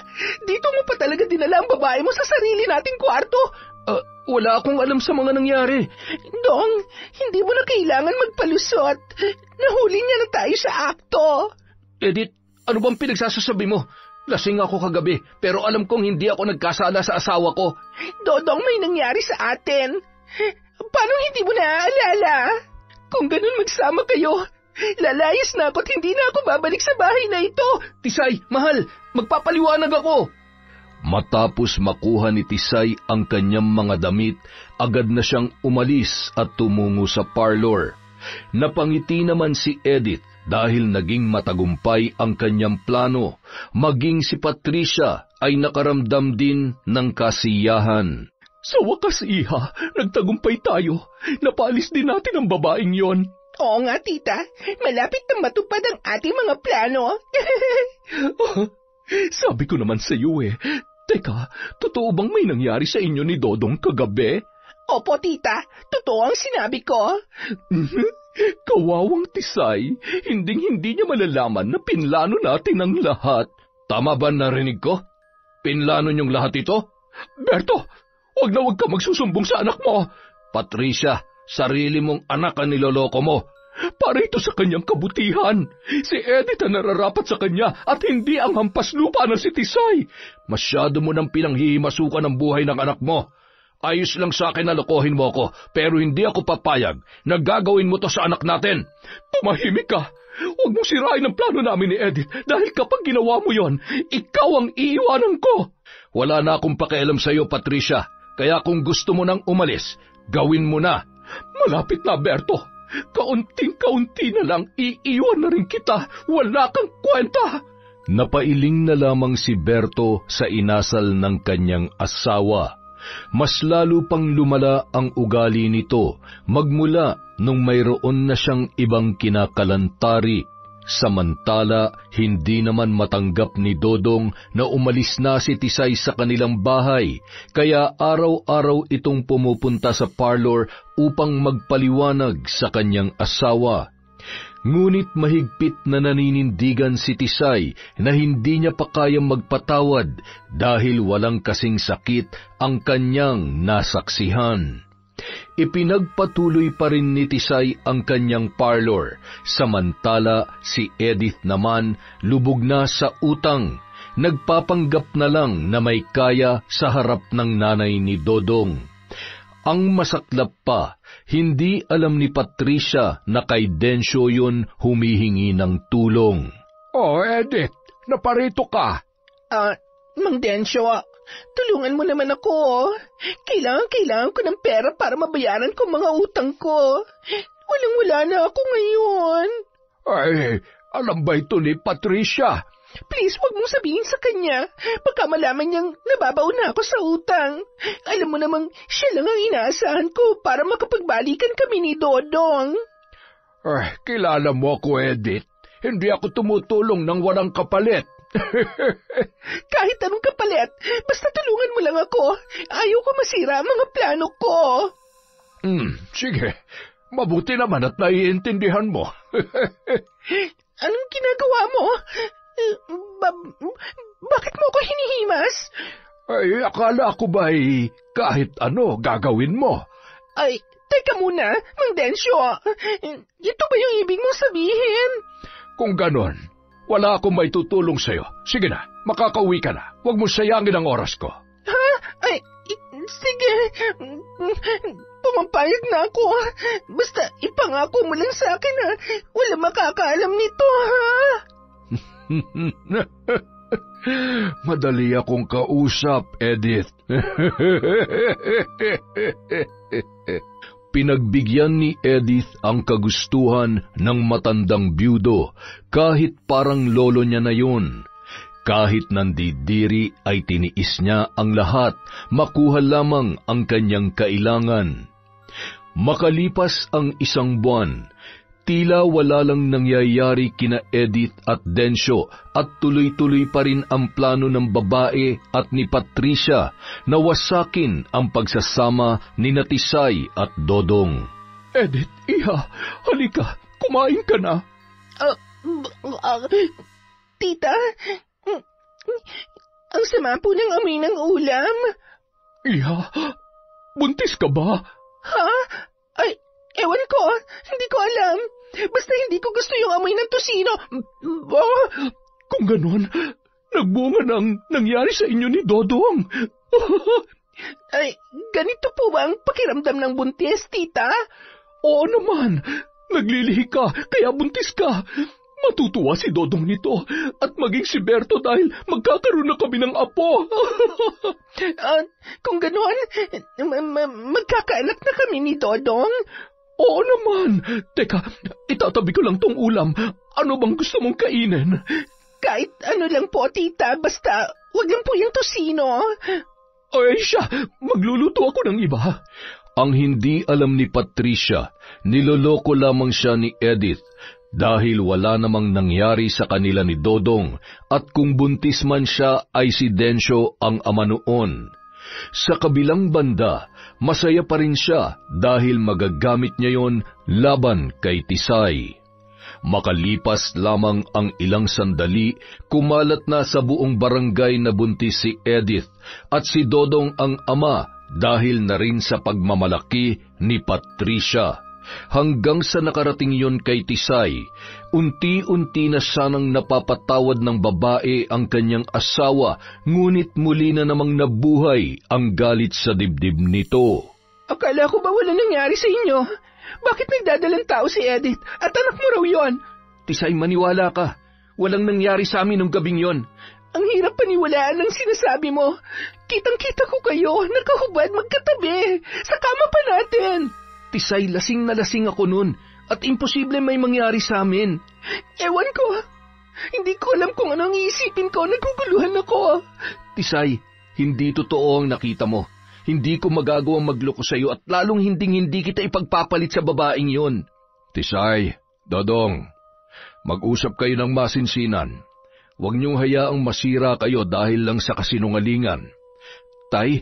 Dito mo pa talaga dinala ang babae mo sa sarili nating kwarto! Wala akong alam sa mga nangyari. Dong, hindi mo na kailangan magpalusot. Nahuli niya na tayo sa akto. Edith, ano bang pinagsasasabi mo? Lasing ako kagabi, pero alam kong hindi ako nagkasala sa asawa ko. Dodong, may nangyari sa atin. Paano hindi mo naaalala? Kung ganun magsama kayo, lalayas na ako at hindi na ako babalik sa bahay na ito. Tisay, mahal, magpapaliwanag ako. Matapos makuha ni Tisay ang kanyang mga damit, agad na siyang umalis at tumungo sa parlor. Napangiti naman si Edith dahil naging matagumpay ang kanyang plano. Maging si Patricia ay nakaramdam din ng kasiyahan. Sa wakas, iha, nagtagumpay tayo. Napalis din natin ang babaeng yon. Oo nga, tita. Malapit na matupad ang ating mga plano. Sabi ko naman sa iyo eh. Teka, totoo bang may nangyari sa inyo ni Dodong kagabi? Opo, tita. Totoo ang sinabi ko. Kawawang Tisay, hinding-hindi niya malalaman na pinlano natin ang lahat. Tama ba narinig ko? Pinlano niyong lahat ito? Berto, wag ka magsusumbong sa anak mo. Patricia, sarili mong anak ang niloloko mo. Para ito sa kanyang kabutihan. Si Edith ang nararapat sa kanya at hindi ang hampas lupa ng si Tisay. Masyado mo nang pinanghihimasukan ang buhay ng anak mo. Ayos lang sa akin na lokohin mo ako, pero hindi ako papayag na gagawin mo to sa anak natin. Tumahimik ka. Huwag mong sirain ang plano namin ni Edith dahil kapag ginawa mo yon, ikaw ang iiwanan ko. Wala na akong pakialam sa iyo, Patricia. Kaya kung gusto mo nang umalis, gawin mo na. Malapit na, Berto. Kaunting-kaunti na lang, iiwan na rin kita. Wala kang kwenta. Napailing na lamang si Berto sa inasal ng kanyang asawa. Mas lalo pang lumala ang ugali nito magmula nung mayroon na siyang ibang kinakalantari. Samantala, hindi naman matanggap ni Dodong na umalis na si Tisay sa kanilang bahay, kaya araw-araw itong pumupunta sa parlor upang magpaliwanag sa kanyang asawa. Ngunit mahigpit na naninindigan si Tisay na hindi niya pa kayang magpatawad dahil walang kasing sakit ang kanyang nasaksihan. Ipinagpatuloy pa rin ni Tisay ang kanyang parlor, samantala si Edith naman lubog na sa utang. Nagpapanggap na lang na may kaya sa harap ng nanay ni Dodong. Ang masaklap pa, hindi alam ni Patricia na kay Densyo yun humihingi ng tulong. Oh, Edith, naparito ka. Mang Densyo, tulungan mo naman ako. Kailangan ko ng pera para mabayaran ko mga utang ko. Walang-wala na ako ngayon. Ay, alam ba ito ni Patricia? Please, wag mong sabihin sa kanya. Pagka malaman niyang nababaon na ako sa utang. Alam mo namang siya lang ang inaasahan ko para makapagbalikan kami ni Dodong. Ay, kilala mo ako, Edith. Hindi ako tumutulong ng walang kapalit. Kahit anong kapalit, basta tulungan mo lang ako. Ayaw ko masira ang mga plano ko. Sige. Mabuti naman at naiintindihan mo. Anong ginagawa mo? Bakit mo ako hinihimas? Ay, akala ko ba'y kahit ano gagawin mo? Ay, teka muna, Mang Densyo. Ito ba yung ibig mong sabihin? Kung ganon, wala akong may tutulong sa'yo. Sige na, makakauwi ka na. Huwag mo sayangin ang oras ko. Ha? Ay, sige. pumapayag na ako. Basta ipangako mo lang sa akin na wala makakaalam nito, ha? Madali akong kausap, Edith. Pinagbigyan ni Edith ang kagustuhan ng matandang byudo kahit parang lolo niya na yun. Kahit nandidiri ay tiniis niya ang lahat, makuha lamang ang kanyang kailangan. Makalipas ang 1 buwan, tila wala lang nangyayari kina Edith at Densyo at tuloy-tuloy pa rin ang plano ng babae at ni Patricia na wasakin ang pagsasama ni Tisay at Dodong. Edith, iha, halika, kumain ka na. Tita, ang sama po ng amoy ng ulam. Iha, buntis ka ba? Ha? Ay, ewan ko, hindi ko alam. Basta hindi ko gusto yung amoy ng tosino. Kung ganon, nagbunga ng nangyari sa inyo ni Dodong. Ay, ganito po ba ang pakiramdam ng buntis, tita? Oo naman, naglilihi ka, kaya buntis ka. Matutuwa si Dodong nito at maging si Berto dahil magkakaroon na kami ng apo. Kung gano'n, magkakaanak na kami ni Dodong? Oo naman. Teka, itatabi ko lang tong ulam. Ano bang gusto mong kainin? Kahit ano lang po, tita. Basta, wag lang po yung tosino. Ay siya, magluluto ako ng iba. Ang hindi alam ni Patricia, niloloko lamang siya ni Edith dahil wala namang nangyari sa kanila ni Dodong at kung buntis man siya ay si Densyo ang ama noon. Sa kabilang banda, masaya pa rin siya dahil magagamit niya yon laban kay Tisay. Makalipas lamang ang ilang sandali, kumalat na sa buong barangay na buntis si Edith at si Dodong ang ama dahil na rin sa pagmamalaki ni Patricia. Hanggang sa nakarating yon kay Tisay, unti-unti na sanang napapatawad ng babae ang kanyang asawa, ngunit muli na namang nabuhay ang galit sa dibdib nito. Akala ko ba wala nangyari sa inyo? Bakit nagdadalang tao si Edith at anak mo raw yon? Tisay, maniwala ka. Walang nangyari sa amin nung gabing yon. Ang hirap paniwalaan ng sinasabi mo. Kitang-kita ko kayo, nakahubad magkatabi. Sa kama pa natin. Tisay, lasing na lasing ako nun at imposible may mangyari sa amin. Ewan ko. Hindi ko alam kung anong iisipin ko. Naguguluhan ako. Tisay, hindi totoo ang nakita mo. Hindi ko magagawang magloko sa iyo at lalong hindi kita ipagpapalit sa babaeng yon. Tisay, Dodong, mag-usap kayo ng masinsinan. Huwag niyong hayaang masira kayo dahil lang sa kasinungalingan. Tay,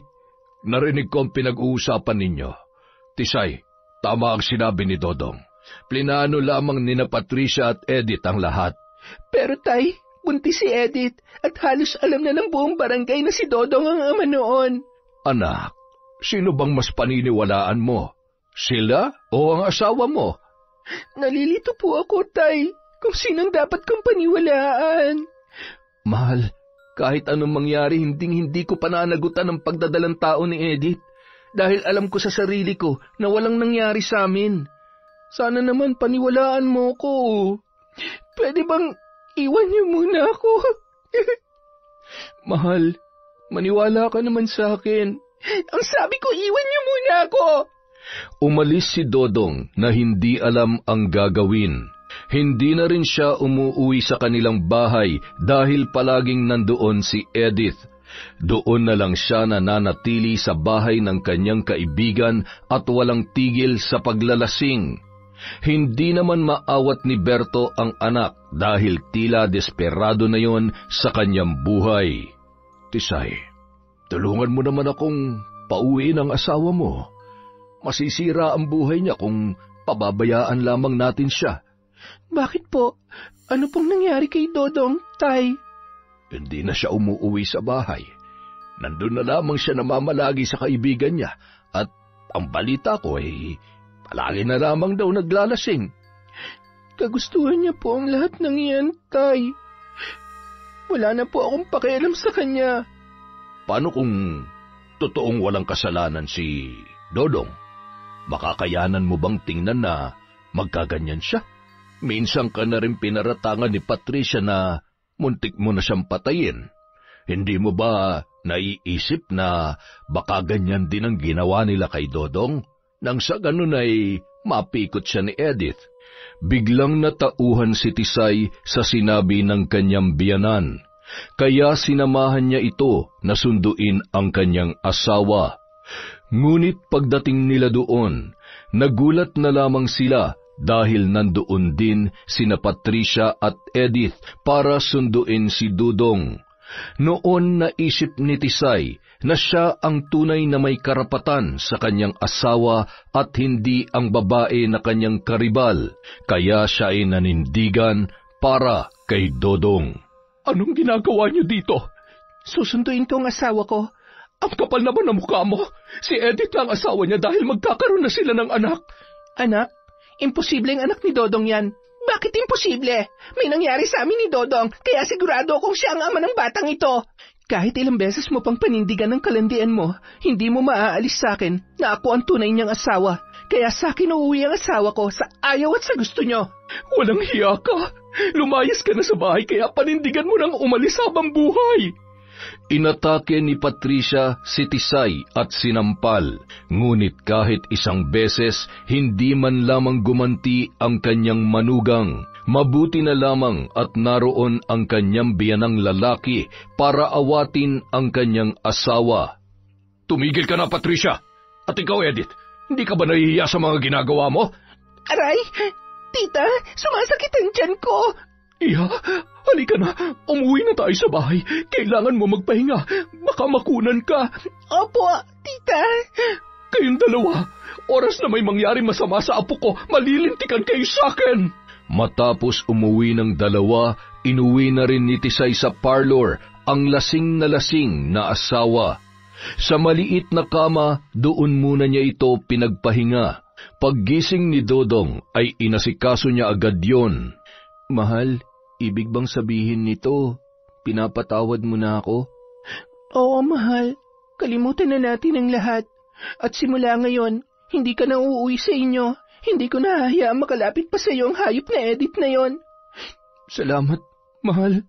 narinig ko ang pinag-uusapan ninyo. Tisay, tama ang sinabi ni Dodong. Plinano lamang nina Patricia at Edith ang lahat. Pero tay, buntis si Edith at halos alam na ng buong barangay na si Dodong ang ama noon. Anak, sino bang mas paniniwalaan mo? Sila o ang asawa mo? Nalilito po ako, tay, kung sinong dapat kong paniwalaan. Mahal, kahit anong mangyari, hindi ko pananagutan ang pagdadalang tao ni Edith. Dahil alam ko sa sarili ko na walang nangyari sa amin. Sana naman paniwalaan mo ko. Pwede bang iwan niyo muna ako? Mahal, maniwala ka naman sa akin. Ang sabi ko, iwan niyo muna ako. Umalis si Dodong na hindi alam ang gagawin. Hindi na rin siya umuuwi sa kanilang bahay dahil palaging nandoon si Edith. Doon na lang siya nananatili sa bahay ng kanyang kaibigan at walang tigil sa paglalasing. Hindi naman maawat ni Berto ang anak dahil tila desperado na yon sa kanyang buhay. Tisay, tulungan mo naman akong pauwiin ang asawa mo. Masisira ang buhay niya kung pababayaan lamang natin siya. Bakit po? Ano pong nangyari kay Dodong, tay? Hindi na siya umuuwi sa bahay. Nandun na lamang siya namamalagi sa kaibigan niya at ang balita ko ay palagi na lamang daw naglalasing. Kagustuhan niya po ang lahat ng iyan, tay. Wala na po akong pakialam sa kanya. Paano kung totoong walang kasalanan si Dodong? Makakayanan mo bang tingnan na magkaganyan siya? Minsan ka na rin pinaratangan ni Patricia na muntik mo na siyang patayin. Hindi mo ba naiisip na baka ganyan din ang ginawa nila kay Dodong? Nang sa ganun ay mapikot siya ni Edith. Biglang natauhan si Tisay sa sinabi ng kanyang biyanan, kaya sinamahan niya ito na sunduin ang kanyang asawa. Ngunit pagdating nila doon, nagulat na lamang sila dahil nandoon din sina Patricia at Edith para sunduin si Dudong. Noon naisip ni Tisay na siya ang tunay na may karapatan sa kanyang asawa at hindi ang babae na kanyang karibal, kaya siya ay nanindigan para kay Dodong. Anong ginagawa niyo dito? Susunduin ko ang asawa ko. Ang kapal naman ng mukha mo. Si Edith ang asawa niya dahil magkakaroon na sila ng anak. Anak? Imposible ang anak ni Dodong yan. Bakit imposible? May nangyari sa amin ni Dodong, kaya sigurado akong siya ang ama ng batang ito. Kahit ilang beses mo pang panindigan ng kalandian mo, hindi mo maaalis sa akin na ako ang tunay niyang asawa. Kaya sa akin uuwi ang asawa ko sa ayaw at sa gusto niyo. Walang hiya ka. Lumayas ka na sa bahay kaya panindigan mo nang umalis habang buhay. Inatake ni Patricia si Tisay at sinampal, ngunit kahit isang beses hindi man lamang gumanti ang kanyang manugang. Mabuti na lamang at naroon ang kanyang biyanang lalaki para awatin ang kanyang asawa. Tumigil ka na, Patricia. At ikaw, Edith, hindi ka ba nahihiya sa mga ginagawa mo? Aray, tita, sumasakit ang tiyan ko. Iha, halika na. Umuwi na tayo sa bahay. Kailangan mo magpahinga. Baka makunan ka. Opo, tita. Kayong dalawa, oras na may mangyari masama sa apo ko, malilintikan kayo sa akin. Matapos umuwi ng dalawa, inuwi na rin ni Tisay sa parlor ang lasing na asawa. Sa maliit na kama, doon muna niya ito pinagpahinga. Paggising ni Dodong ay inasikaso niya agad yon. Mahal, ibig bang sabihin nito, pinapatawad mo na ako? Oo, mahal. Kalimutan na natin ang lahat. At simula ngayon, hindi ka na uuwi sa inyo. Hindi ko nahahayaang makalapit pa sa iyo ang hayop na Edith na yon. Salamat, mahal.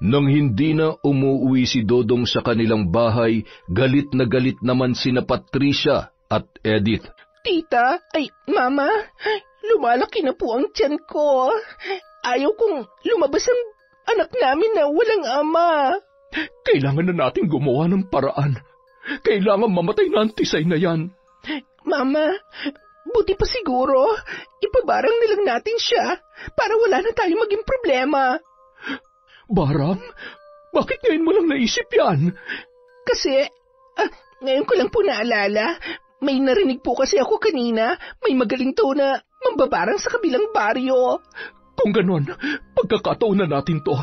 Nang hindi na umuwi si Dodong sa kanilang bahay, galit naman sina Patricia at Edith. Tita, ay mama, lumalaki na po ang tiyan ko. Ayaw kong lumabas ang anak namin na walang ama. Kailangan na natin gumawa ng paraan. Kailangan mamatay na ang Tisay na yan. Mama, buti pa siguro, ipabarang nilang natin siya para wala na tayong maging problema. Barang? Bakit ngayon mo lang naisip yan? Kasi, ngayon ko lang po naalala, may narinig po kasi ako kanina, may magaling to na mambabarang sa kabilang baryo. Kung ganon, pagkakataon na natin to.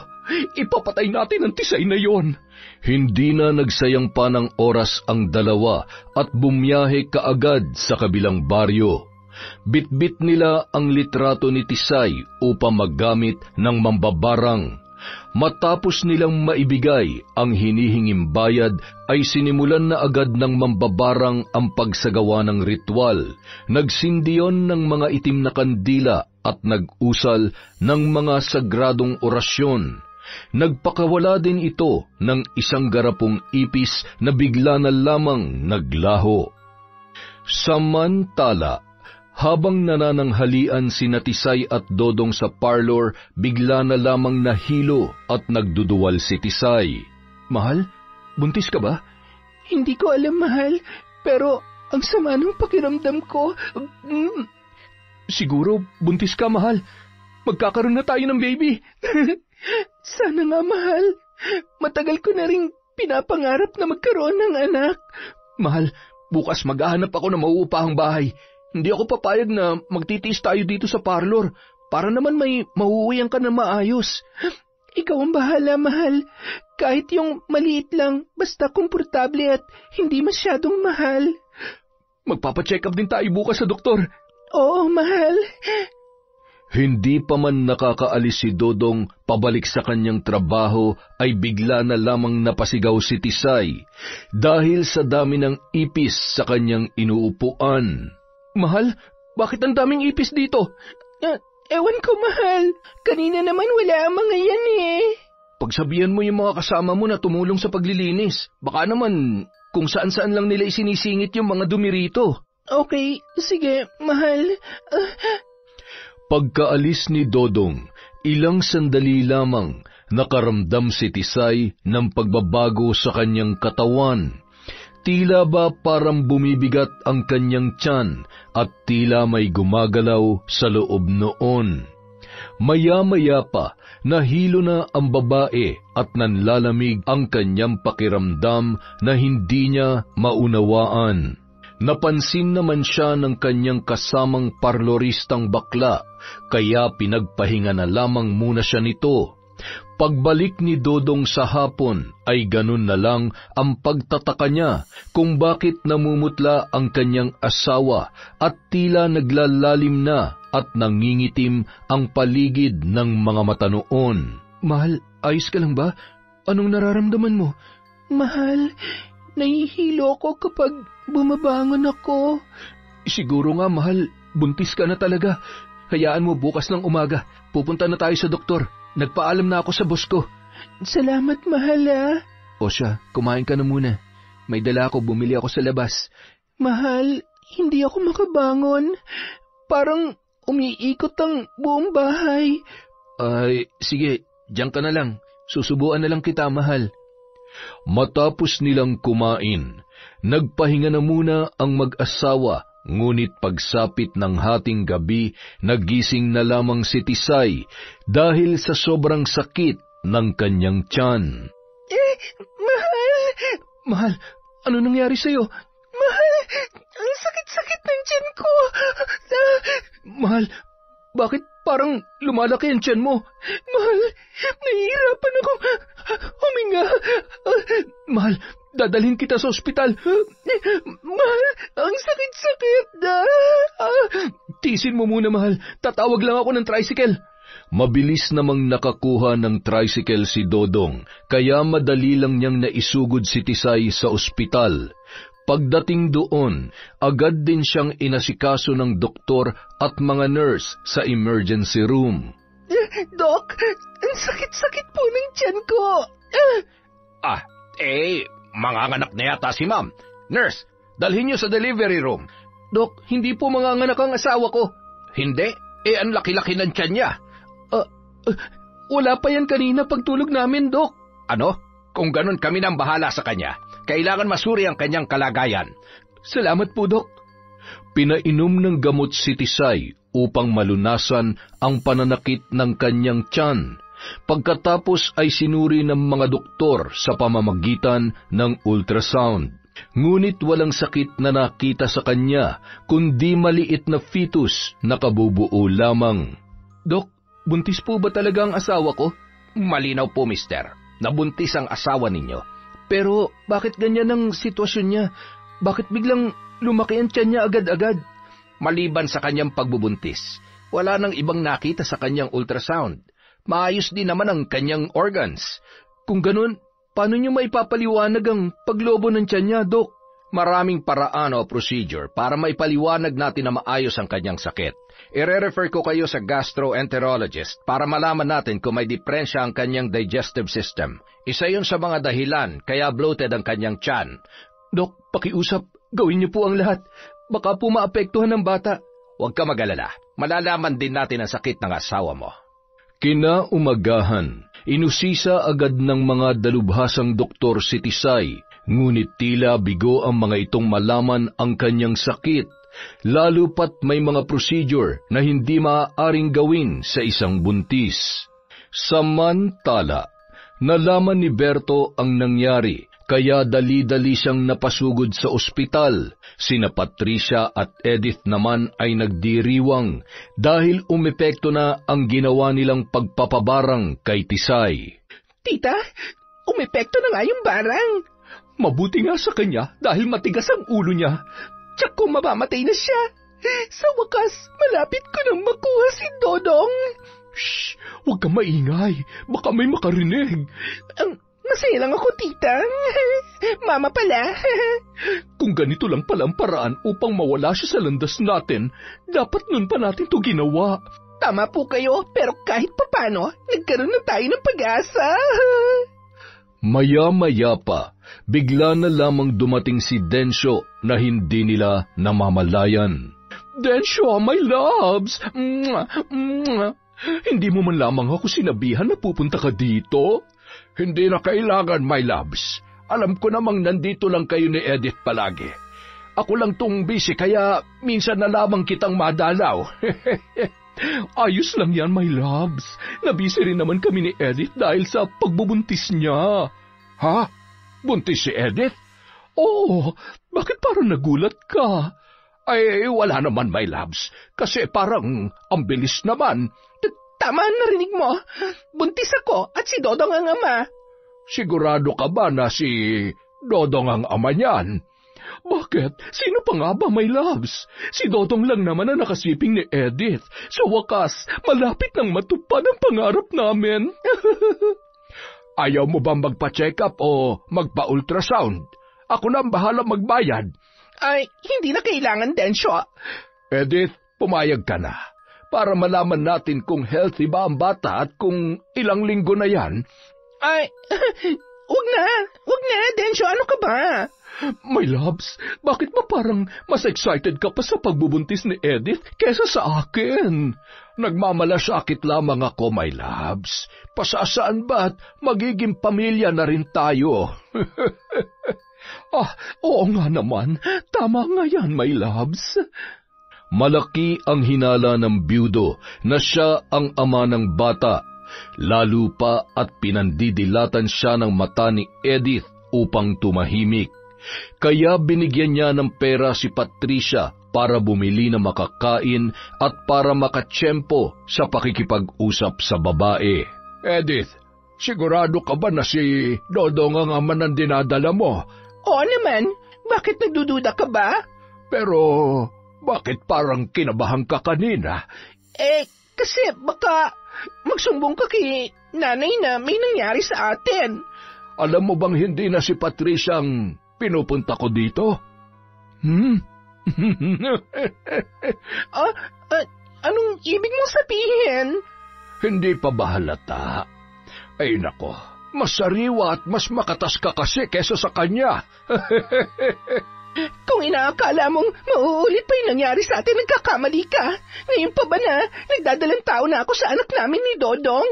Ipapatay natin ang Tisay na yon. Hindi na nagsayang pa ng oras ang dalawa at bumiyahe kaagad sa kabilang baryo. Bitbit nila ang litrato ni Tisay upang maggamit ng mambabarang. Matapos nilang maibigay ang hinihinging bayad ay sinimulan na agad ng mambabarang ang pagsagawa ng ritual. Nagsindiyon ng mga itim na kandila at nag-usal ng mga sagradong orasyon. Nagpakawala din ito ng isang garapong ipis na bigla na lamang naglaho. Samantala, habang nanananghalian sina Tisay at Dodong sa parlor, bigla na lamang nahilo at nagduduwal si Tisay. Mahal, buntis ka ba? Hindi ko alam, mahal, pero ang sama ng pakiramdam ko. Siguro buntis ka, mahal. Magkakaroon na tayo ng baby. Sana nga, mahal. Matagal ko na ring pinapangarap na magkaroon ng anak. Mahal, bukas maghahanap ako ng mauupahang bahay. Hindi ako papayag na magtitiis tayo dito sa parlor para naman may mauuwian ka na maayos. Ikaw ang bahala, mahal. Kahit yung maliit lang, basta komportable at hindi masyadong mahal. Magpapacheck up din tayo bukas sa doktor. Oo, mahal. Hindi pa man nakakaalis si Dodong pabalik sa kanyang trabaho ay bigla na lamang napasigaw si Tisay dahil sa dami ng ipis sa kanyang inuupuan. Mahal, bakit ang daming ipis dito? Ewan ko, mahal. Kanina naman wala ang mga yan eh. Pagsabihan mo yung mga kasama mo na tumulong sa paglilinis. Baka naman kung saan-saan lang nila isinisingit yung mga dumi rito. Okay, sige, mahal. Pagkaalis ni Dodong, ilang sandali lamang nakaramdam si Tisay ng pagbabago sa kanyang katawan. Tila ba parang bumibigat ang kanyang tiyan at tila may gumagalaw sa loob noon. Maya-maya pa, nahilo na ang babae at nanlalamig ang kanyang pakiramdam na hindi niya maunawaan. Napansin naman siya ng kanyang kasamang parloristang bakla, kaya pinagpahinga na lamang muna siya nito. Pagbalik ni Dodong sa hapon ay ganun na lang ang pagtataka niya kung bakit namumutla ang kanyang asawa at tila naglalalim na at nangingitim ang paligid ng mga mata noon. Mahal, ayos ka lang ba? Anong nararamdaman mo? Mahal, nahihilo ko kapag bumabangon ako. Siguro nga, mahal, buntis ka na talaga. Hayaan mo bukas ng umaga. Pupunta na tayo sa doktor. Nagpaalam na ako sa boss ko. Salamat, mahal ah. O siya, kumain ka na muna. May dala ako, bumili ako sa labas. Mahal, hindi ako makabangon. Parang umiikot ang buong bahay. Ay, sige, diyan ka na lang. Susubuan na lang kita, mahal. Matapos nilang kumain, nagpahinga na muna ang mag-asawa, ngunit pagsapit ng hating gabi, nagising na lamang si Tisay dahil sa sobrang sakit ng kanyang tiyan. Mahal! Mahal, ano nangyari sa'yo? Mahal, ang sakit-sakit ng tiyan ko. Mahal, bakit parang lumalaki ang tiyan mo? Mahal, nahihirapan akong huminga. Mahal, dadalhin kita sa ospital. Mahal, ang sakit-sakit na. Tiisin mo muna, mahal. Tatawag lang ako ng tricycle. Mabilis namang nakakuha ng tricycle si Dodong, kaya madali lang niyang naisugod si Tisay sa ospital. Pagdating doon, agad din siyang inasikaso ng doktor at mga nurse sa emergency room. Dok, ang sakit-sakit po ng tiyan ko. Manganganak na yata si ma'am. Nurse, dalhin niyo sa delivery room. Dok, hindi po manganganak ang asawa ko. Hindi? Ang laki-laki ng tiyan niya. Wala pa yan kanina pagtulog namin, Dok. Ano? Kung ganun kami nang bahala sa kanya. Kailangan masuri ang kanyang kalagayan. Salamat po, Dok. Pinainom ng gamot si Tisay upang malunasan ang pananakit ng kanyang tiyan. Pagkatapos ay sinuri ng mga doktor sa pamamagitan ng ultrasound. Ngunit walang sakit na nakita sa kanya, kundi maliit na fetus na kabubuo lamang. Dok, buntis po ba talaga ang asawa ko? Malinaw po, mister. Nabuntis ang asawa ninyo. Pero bakit ganyan ang sitwasyon niya? Bakit biglang lumaki ang tiyan niya agad-agad? Maliban sa kanyang pagbubuntis, wala nang ibang nakita sa kanyang ultrasound. Maayos din naman ang kanyang organs. Kung ganun, paano niyo maipapaliwanag ang paglobo ng tiyan niya, Dok? Maraming paraan o procedure para maipaliwanag natin na maayos ang kanyang sakit. I-refer ko kayo sa gastroenterologist para malaman natin kung may diferensya ang kanyang digestive system. Isa yun sa mga dahilan kaya bloated ang kanyang tiyan. Dok, pakiusap, gawin niyo po ang lahat. Baka po maapektuhan ng bata. Huwag ka mag-alala. Malalaman din natin ang sakit ng asawa mo. Kinaumagahan, inusisa agad ng mga dalubhasang doktor si Tisay, ngunit tila bigo ang mga itong malaman ang kanyang sakit, lalo pat may mga procedure na hindi maaaring gawin sa isang buntis. Samantala, nalaman ni Berto ang nangyari, kaya dali-dali siyang napasugod sa ospital. Sina Patricia at Edith naman ay nagdiriwang dahil umepekto na ang ginawa nilang pagpapabarang kay Tisay. Tita, umepekto na nga yung barang. Mabuti nga sa kanya dahil matigas ang ulo niya. Tsak kung mamamatay na siya. Sa wakas, malapit ko nang makuha si Dodong. Shh! Huwag kang maingay. Baka may makarinig. Masaya lang ako, tita. Mama pala. Kung ganito lang pala ang paraan upang mawala siya sa landas natin, dapat nun pa natin to ginawa. Tama po kayo, pero kahit papano, nagkaroon na tayo ng pag-asa. Maya-maya pa, bigla na lamang dumating si Densyo na hindi nila namamalayan. Densyo, my loves! Hindi mo man lamang ako sinabihan na pupunta ka dito? Hindi na kailangan, my loves. Alam ko namang nandito lang kayo ni Edith palagi. Ako lang tong busy kaya minsan na lamang kitang madalaw. Ayos lang yan, my loves. Nabisi rin naman kami ni Edith dahil sa pagbubuntis niya. Ha? Buntis si Edith? Oo, bakit parang nagulat ka? Ay, wala naman, my loves. Kasi parang ang bilis naman. Tama ang narinig mo. Buntis ako at si Dodong ang ama. Sigurado ka ba na si Dodong ang ama niyan? Bakit? Sino pa nga ba, my loves? Si Dodong lang naman ang nakasiping ni Edith. Sa wakas, malapit nang matupad ang pangarap namin. Ayaw mo bang magpa-check up o magpa-ultrasound? Ako na ang bahala magbayad. Ay, hindi na kailangan, Densyo. Edith, pumayag ka na. Para malaman natin kung healthy ba ang bata at kung ilang linggo na yan. Ay, wag na, Densyo, ano ka ba? My loves, bakit ba parang mas excited ka pa sa pagbubuntis ni Edith kesa sa akin? Nagmamalasakit lamang ako, my loves. Pasasaan ba't magiging pamilya na rin tayo? Oo nga naman. Tama nga yan, my loves. Malaki ang hinala ng byudo na siya ang ama ng bata, lalo pa at pinandidilatan siya ng mata ni Edith upang tumahimik. Kaya binigyan niya ng pera si Patricia para bumili ng makakain at para makatsyempo sa pakikipag-usap sa babae. Edith, sigurado ka ba na si Dodong ang ama ng dinadala mo? Oo naman. Bakit nagdududa ka ba? Pero bakit parang kinabahan ka kanina? Kasi baka magsumbong ka kay nanay na may nangyari sa atin. Alam mo bang hindi na si Patricia ang pinupunta ko dito? Anong ibig mong sabihin? Hindi pa ba halata? Ay nako, mas sariwa at mas makatas ka kasi kesa sa kanya. Kung inaakala mong mauulit pa yung nangyari sa atin, nagkakamali ka. Ngayon pa ba na nagdadalang tao na ako sa anak namin ni Dodong?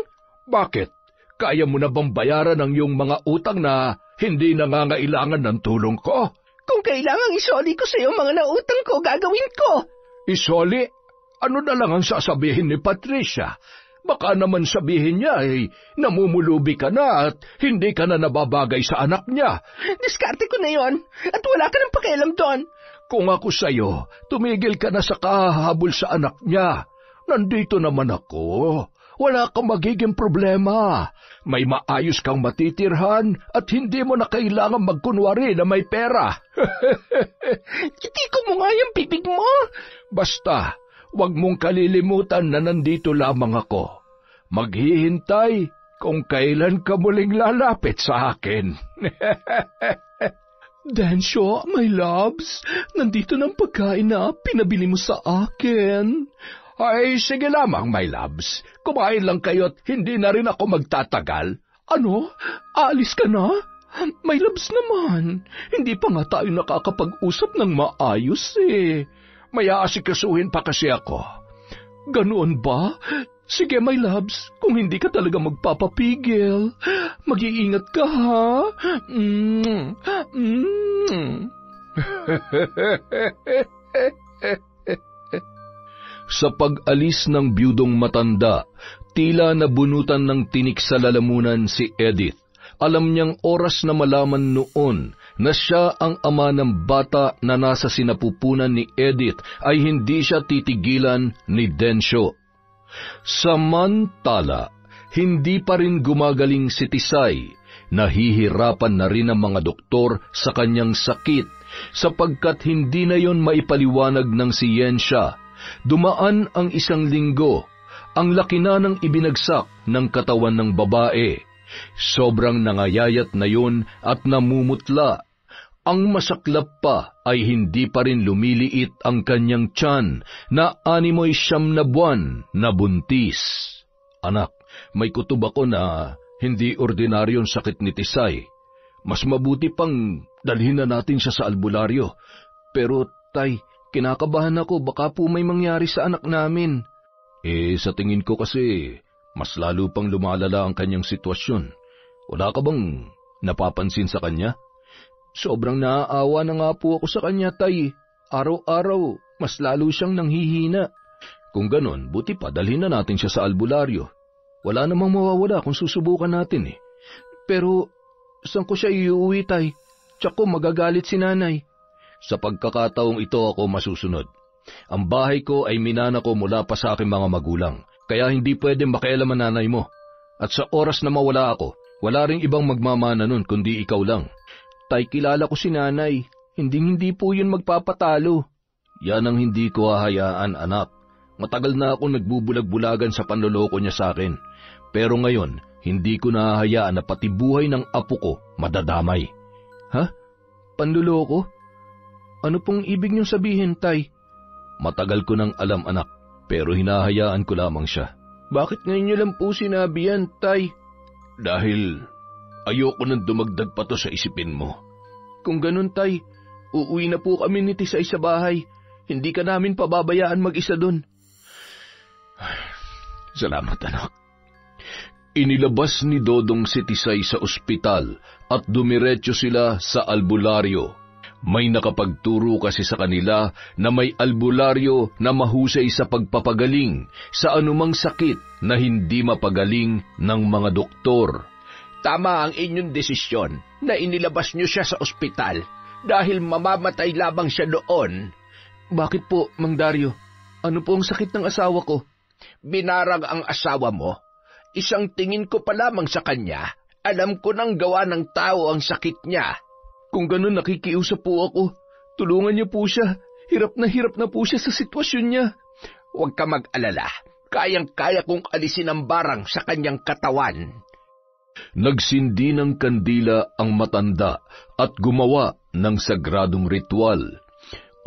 Bakit? Kaya mo na bang bayaran ang iyong mga utang na hindi nangangailangan ng tulong ko? Kung kailangang isoli ko sa iyo mga nautang ko, gagawin ko. Isoli? Ano na lang ang sasabihin ni Patricia? Baka naman sabihin niya namumulubi ka na at hindi ka na nababagay sa anak niya. Diskarte ko na yon at wala ka ng pakialam doon. Kung ako sa'yo, tumigil ka na sa kahahabol sa anak niya. Nandito naman ako. Wala kang magiging problema. May maayos kang matitirhan at hindi mo na kailangan magkunwari na may pera. Itiko mo nga yung bibig mo. Basta, huwag mong kalilimutan na nandito lamang ako. Maghihintay kung kailan ka muling lalapit sa akin. Densyo, my loves, nandito ng pagkain na pinabili mo sa akin. Ay, sige lamang, my loves. Kumain lang kayo at hindi na rin ako magtatagal. Ano? Aalis ka na? My loves naman, hindi pa nga tayo nakakapag-usap ng maayos eh. May aasikasuhin pa kasi ako. Ganoon ba? Sige, my loves, kung hindi ka talaga magpapapigil, mag-iingat ka, ha? Sa pag-alis ng byudong matanda, tila nabunutan ng tinik sa lalamunan si Edith. Alam niyang oras na malaman noon na siya ang ama ng bata na nasa sinapupunan ni Edith ay hindi siya titigilan ni Densyo. Samantala, hindi pa rin gumagaling si Tisay. Nahihirapan na rin ang mga doktor sa kanyang sakit sapagkat hindi na yon maipaliwanag ng siyensya. Dumaan ang 1 linggo. Ang laki na ng ibinagsak ng katawan ng babae. Sobrang nangayayat na yun at namumutla. Ang masaklap pa ay hindi pa rin lumiliit ang kanyang tiyan na 69 na buwan na buntis. Anak, may kutob ako na hindi ordinaryong sakit ni Tisay. Mas mabuti pang dalhin na natin siya sa albularyo. Pero tay, kinakabahan ako, baka po may mangyari sa anak namin. Sa tingin ko kasi, mas lalo pang lumalala ang kanyang sitwasyon. Wala ka bang napapansin sa kanya? Sobrang naaawa na nga po ako sa kanya, tay. Araw-araw, mas lalo siyang nanghihina. Kung ganon, buti pa dalhin na natin siya sa albularyo. Wala namang mawawala kung susubukan natin eh. Pero, saan ko siya iuwi, tay? Tsaka magagalit si nanay. Sa pagkakataong ito ako masusunod. Ang bahay ko ay minana ko mula pa sa aking mga magulang, kaya hindi pwedeng makialam ang nanay mo. At sa oras na mawala ako, wala ring ibang magmamana nun kundi ikaw lang. Tay, kilala ko si nanay. Hindi po yun magpapatalo. Yan ang hindi ko hahayaan, anak. Matagal na ako nagbubulag-bulagan sa panloloko niya sa akin. Pero ngayon, hindi ko nahahayaan na pati buhay ng apo ko madadamay. Ha? Panloloko? Ano pong ibig niyong sabihin, tay? Matagal ko nang alam, anak, pero hinahayaan ko lamang siya. Bakit ngayon niyo lang po sinabi yan, tay? Dahil ayoko nang dumagdag pa to sa isipin mo. Kung ganun, tay, uuwi na po kami ni Tisay sa bahay. Hindi ka namin pababayaan mag-isa dun. Salamat, anak. Inilabas ni Dodong si Tisay sa ospital at dumiretso sila sa albularyo. May nakapagturo kasi sa kanila na may albularyo na mahusay sa pagpapagaling sa anumang sakit na hindi mapagaling ng mga doktor. Tama ang inyong desisyon na inilabas niyo siya sa ospital dahil mamamatay lamang siya doon. Bakit po, Mang Dario? Ano po ang sakit ng asawa ko? Binarang ang asawa mo. Isang tingin ko pa lamang sa kanya, alam ko nang gawa ng tao ang sakit niya. Kung ganun, nakikiusap po ako. Tulungan niyo po siya. Hirap na po siya sa sitwasyon niya. Huwag ka mag-alala. Kayang-kaya kong alisin ang barang sa kanyang katawan. Nagsindi ng kandila ang matanda at gumawa ng sagradong ritual.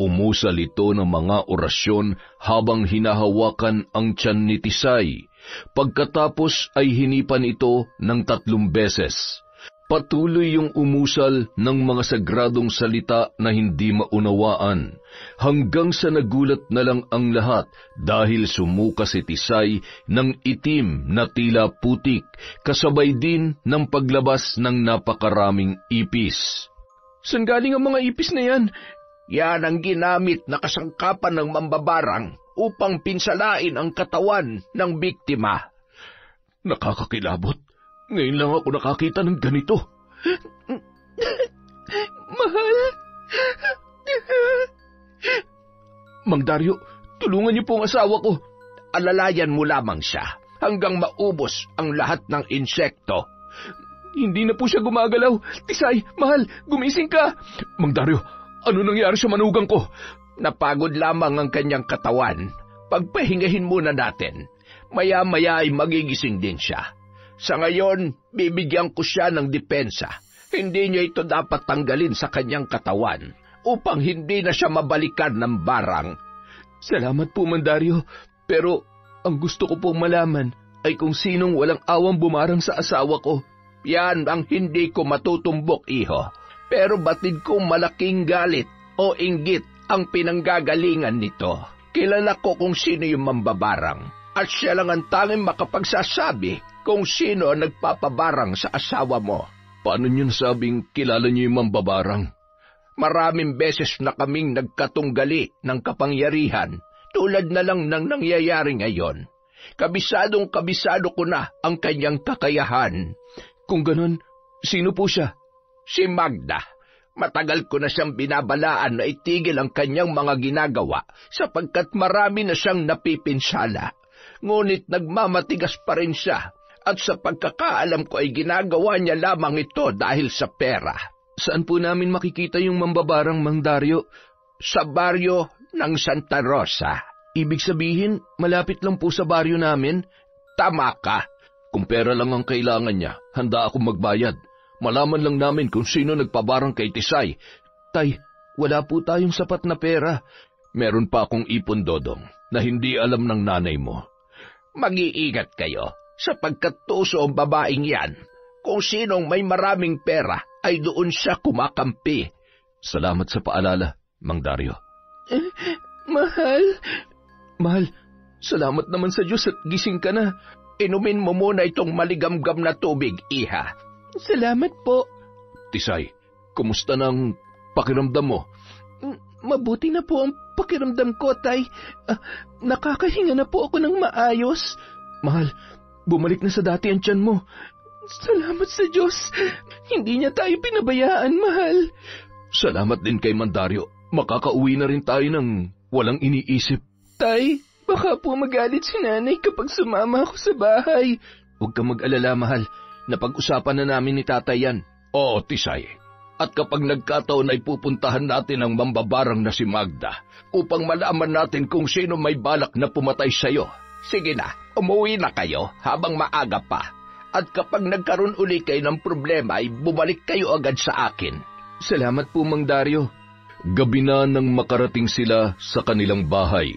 Umusal ito ng mga orasyon habang hinahawakan ang tiyan ni Tisay. Pagkatapos ay hinipan ito ng 3 beses. Patuloy yung umusal ng mga sagradong salita na hindi maunawaan, hanggang sa nagulat na lang ang lahat dahil sumuka si Tisay ng itim na tila putik, kasabay din ng paglabas ng napakaraming ipis. Saan galing ang mga ipis na yan? Yan ang ginamit na kasangkapan ng mambabarang upang pinsalain ang katawan ng biktima. Nakakakilabot. Ngayon lang ako nakakita ng ganito. Mahal. Mang Dario, tulungan niyo po ang asawa ko. Alalayan mo lamang siya hanggang maubos ang lahat ng insekto. Hindi na po siya gumagalaw. Tisay, mahal, gumising ka. Mang Dario, ano nangyari sa manugang ko? Napagod lamang ang kanyang katawan. Pagpahingahin muna natin. Maya-maya ay magigising din siya. Sa ngayon, bibigyan ko siya ng depensa. Hindi niya ito dapat tanggalin sa kanyang katawan upang hindi na siya mabalikan ng barang. Salamat po, Mang Dario. Pero ang gusto ko pong malaman ay kung sinong walang awang bumarang sa asawa ko. Yan ang hindi ko matutumbok, iho. Pero batid kong malaking galit o inggit ang pinanggagalingan nito. Kilala ko kung sino yung mambabarang at siya lang ang tanging makapagsasabi kung sino ang nagpapabarang sa asawa mo. Paano niyo nasabing kilala niyo yung mambabarang? Maraming beses na kaming nagkatunggali ng kapangyarihan tulad na lang ng nangyayari ngayon. Kabisado ko na ang kanyang kakayahan. Kung ganon, sino po siya? Si Magda. Matagal ko na siyang binabalaan na itigil ang kanyang mga ginagawa sapagkat marami na siyang napipinsala. Ngunit nagmamatigas pa rin siya at sa pagkakaalam ko ay ginagawa niya lamang ito dahil sa pera. Saan po namin makikita yung mambabarang, Mang Dario? Sa baryo ng Santa Rosa. Ibig sabihin, malapit lang po sa baryo namin? Tama ka. Kung pera lang ang kailangan niya, handa akong magbayad. Malaman lang namin kung sino nagpabarang kay Tisay. Tay, wala po tayong sapat na pera. Meron pa akong ipon, Dodong, na hindi alam ng nanay mo. Mag-iingat kayo, sapagkat tuso ang babaeng yan. Kung sinong may maraming pera, ay doon siya kumakampi. Salamat sa paalala, Mang Dario. Mahal, salamat naman sa Diyos at gising ka na. Inumin mo muna itong maligamgam na tubig, iha. Salamat po. Tisay, kumusta ng pakiramdam mo? Mabuti na po ang pakiramdam ko, Tay. Nakakahinga na po ako ng maayos. Mahal, bumalik na sa dati ang tiyan mo. Salamat sa Diyos. Hindi niya tayo pinabayaan, mahal. Salamat din kay Mandario. Makakauwi na rin tayo ng walang iniisip. Tay, baka po magalit si nanay kapag sumama ako sa bahay. Huwag kang mag-alala, mahal. Napag-usapan na namin ni tatay yan. Oo, Tisay. At kapag nagkataon ay pupuntahan natin ang mambabarang na si Magda upang malaman natin kung sino may balak na pumatay sa'yo. Sige na, umuwi na kayo habang maaga pa. At kapag nagkaroon uli kayo ng problema ay bumalik kayo agad sa akin. Salamat po, Mang Dario. Gabi na nang makarating sila sa kanilang bahay.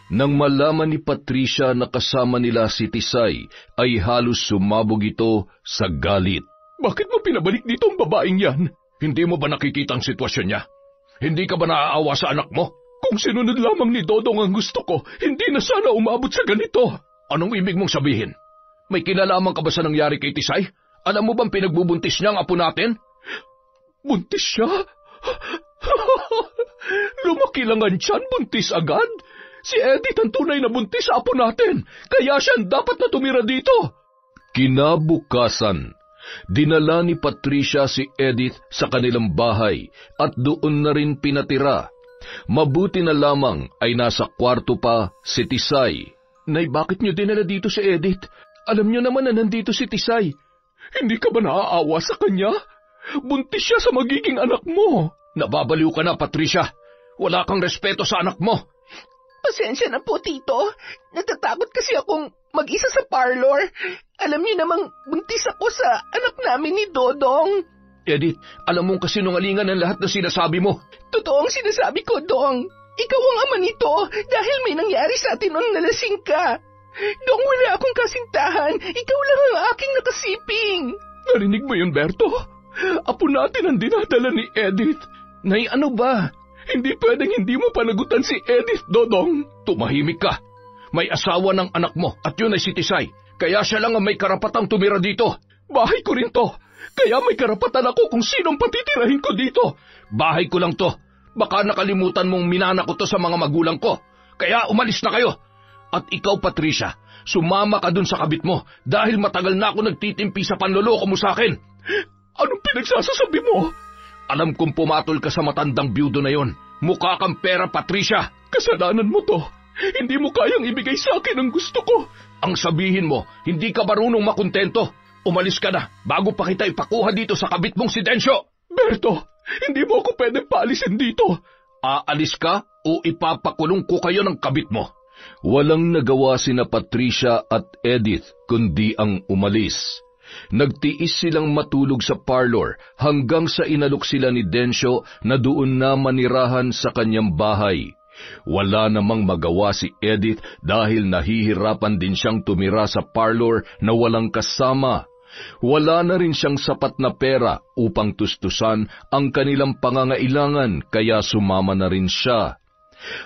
Nang malaman ni Patricia na kasama nila si Tisay, ay halos sumabog ito sa galit. Bakit mo pinabalik dito ang babaeng yan? Hindi mo ba nakikita ang sitwasyon niya? Hindi ka ba naaawa sa anak mo? Kung sinunod lamang ni Dodong ang gusto ko, hindi na sana umabot sa ganito. Anong ibig mong sabihin? May kinalaman ka ba sa nangyari kay Tisay? Alam mo bang pinagbubuntis niya ang apo natin? Buntis siya? Lumaki lang ang tiyan, buntis agad? Si Edith ang tunay na buntis sa apo natin, kaya siya dapat na tumira dito. Kinabukasan, dinala ni Patricia si Edith sa kanilang bahay at doon na rin pinatira. Mabuti na lamang ay nasa kwarto pa si Tisay. Nay, bakit niyo dinala dito si Edith? Alam niyo naman na nandito si Tisay. Hindi ka ba naaawa sa kanya? Buntis siya sa magiging anak mo. Nababaliw ka na, Patricia. Wala kang respeto sa anak mo. Pasensya na po, Tito. Natatakot kasi akong mag-isa sa parlor. Alam niyo namang buntis ako sa anak namin ni Dodong. Edith, alam mong kasinungalingan ang lahat na sinasabi mo. Totoo ang sinasabi ko, Dong. Ikaw ang ama nito dahil may nangyari sa atin noong nalasing ka. Dong, wala akong kasintahan. Ikaw lang ang aking nakasiping. Narinig mo yun, Berto? Apo natin ang dinadala ni Edith. Nay, ano ba? Hindi pwedeng hindi mo panagutan si Edith, Dodong. Tumahimik ka. May asawa ng anak mo at yun ay si Tisay. Kaya siya lang ang may karapatang tumira dito. Bahay ko rin to. Kaya may karapatan ako kung sinong patitirahin ko dito. Bahay ko lang to. Baka nakalimutan mong minana ko to sa mga magulang ko. Kaya umalis na kayo. At ikaw, Patricia, sumama ka dun sa kabit mo dahil matagal na ako nagtitimpi sa panloloko mo sa akin. Anong pinagsasasabi mo? Alam kong pumatol ka sa matandang biyudo na yon. Mukha kang pera, Patricia. Kasalanan mo to. Hindi mo kayang ibigay sa akin ang gusto ko. Ang sabihin mo, hindi ka marunong makontento. Umalis ka na bago pa kita ipakuha dito sa kabit mong si Densyo. Berto, hindi mo ako pwedeng paalisin dito. Aalis ka o ipapakulong ko kayo ng kabit mo. Walang nagawa sina Patricia at Edith kundi ang umalis. Nagtiis silang matulog sa parlor hanggang sa inalok sila ni Densyo na doon na manirahan sa kanyang bahay. Wala namang magawa si Edith dahil nahihirapan din siyang tumira sa parlor na walang kasama. Wala na rin siyang sapat na pera upang tustusan ang kanilang pangangailangan kaya sumama na rin siya.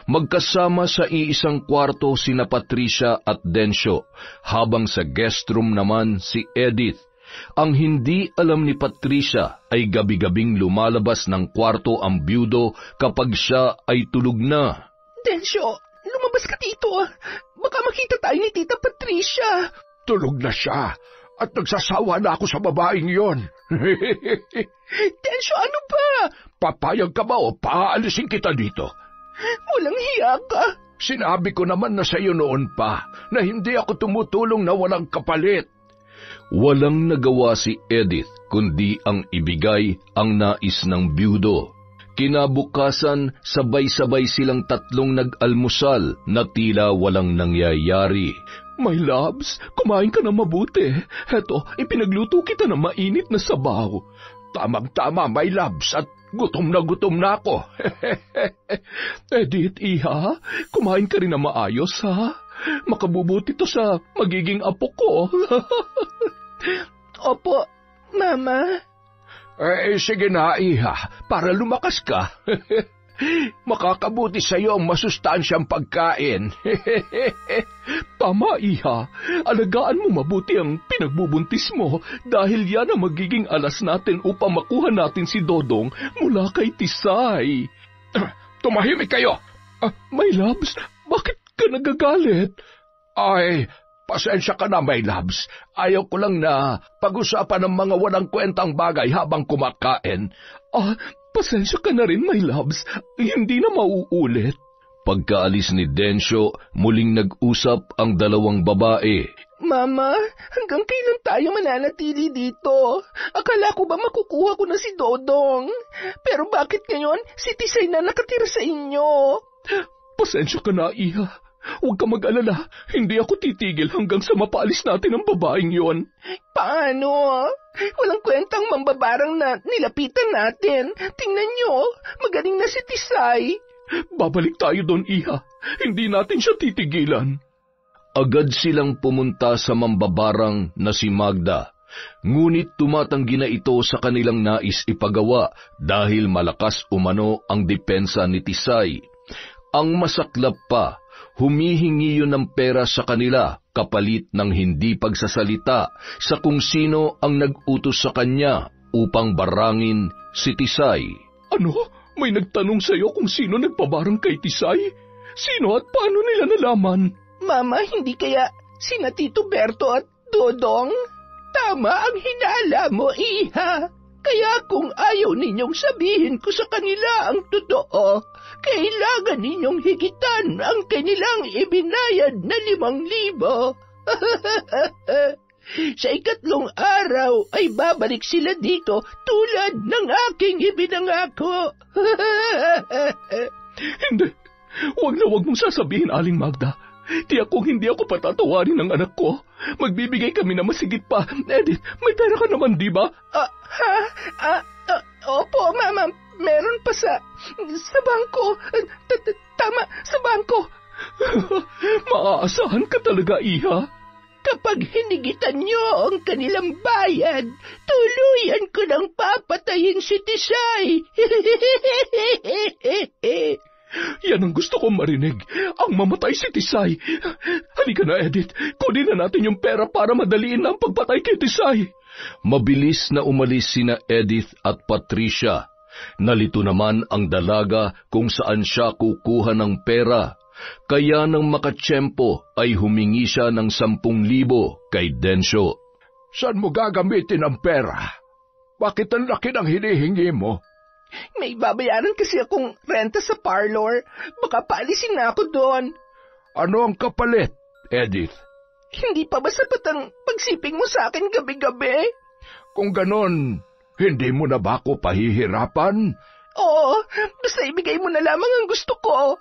Magkasama sa iisang kwarto sina Patricia at Densyo, habang sa guest room naman si Edith. Ang hindi alam ni Patricia ay gabi-gabing lumalabas ng kwarto ang byudo kapag siya ay tulog na. Densyo, lumabas ka dito. Baka makita tayo ni Tita Patricia. Tulog na siya at nagsasawa na ako sa babaeng yon. Densyo, ano ba? Papayag ka ba o paaalisin kita dito? Walang hiya ka. Sinabi ko naman na sa iyo noon pa na hindi ako tumutulong na walang kapalit. Walang nagawa si Edith kundi ang ibigay ang nais ng byudo. Kinabukasan, sabay-sabay silang tatlong nag-almusal na tila walang nangyayari. My loves, kumain ka na mabuti. Heto, ipinagluto kita ng mainit na sabaw. Tamang-tama, my loves, at gutom na ako. Edith, iha, kumain ka rin na maayos, ha? Makabubuti to sa magiging apo ko. Opo, Mama. Sige na, iha, para lumakas ka. Makakabuti sa iyo ang masustansyang pagkain. Tama, iha. Alagaan mo mabuti ang pinagbubuntis mo dahil yan ang magiging alas natin upang makuha natin si Dodong mula kay Tisay. Tumahimik kayo! My loves, bakit ka nagagalit? Ay, pasensya ka na, my loves. Ayaw ko lang na pag-usapan ng mga walang kwentang bagay habang kumakain. Pasensya ka na rin, my loves. Hindi na mauulit. Pagkaalis ni Densyo, muling nag-usap ang dalawang babae. Mama, hanggang kailan tayo mananatili dito? Akala ko ba makukuha ko na si Dodong? Pero bakit ngayon si Tisay na nakatira sa inyo? Pasensya ka na, iha. Huwag ka mag-alala. Hindi ako titigil hanggang sa mapaalis natin ang babaeng yon. Paano? Walang kwentang mambabarang na nilapitan natin. Tingnan nyo, magaling na si Tisay. Babalik tayo doon, iha. Hindi natin siya titigilan. Agad silang pumunta sa mambabarang na si Magda. Ngunit tumatanggi na ito sa kanilang nais ipagawa dahil malakas umano ang depensa ni Tisay. Ang masaklap pa, humihingi yun ng pera sa kanila kapalit ng hindi pagsasalita sa kung sino ang nag-utos sa kanya upang barangin si Tisay. Ano? May nagtanong sa'yo kung sino nagpabarang kay Tisay? Sino at paano nila nalaman? Mama, hindi kaya sina Tito Berto at Dodong? Tama ang hinala mo, iha. Kaya kung ayaw ninyong sabihin ko sa kanila ang totoo, kailangan ninyong higitan ang kanilang ibinayad na 5,000. Sa ikatlong araw ay babalik sila dito tulad ng aking ibinangako. Hindi. Huwag mong sasabihin, Aling Magda. Tiyak kung hindi ako patatawarin ng anak ko. Magbibigay kami na masigit pa. Edith, may pera ka naman, di ba? Opo, Mama. Meron pa sa bangko. Tama, sa bangko. Maaasahan ka talaga, iha. Kapag hinigitan niyo ang kanilang bayad, tuluyan ko nang papatayin si Tisay. Yan ang gusto kong marinig. Ang mamatay si Tisay. Halika na, Edith. Kunin na natin yung pera para madaliin na ang pagpatay kay Tisay. Mabilis na umalis sina Edith at Patricia. Nalito naman ang dalaga kung saan siya kukuha ng pera. Kaya nang makatsyempo ay humingi siya ng 10,000 kay Densyo. Saan mo gagamitin ang pera? Bakit ang laki ng hinihingi mo? May babayaran kasi akong renta sa parlor. Baka paalisin na ako doon. Ano ang kapalit, Edith? Hindi pa ba sapat ang pagsiping mo sa akin gabi-gabi? Kung ganon, hindi mo na ba ako pahihirapan? Oo, basta ibigay mo na lamang ang gusto ko.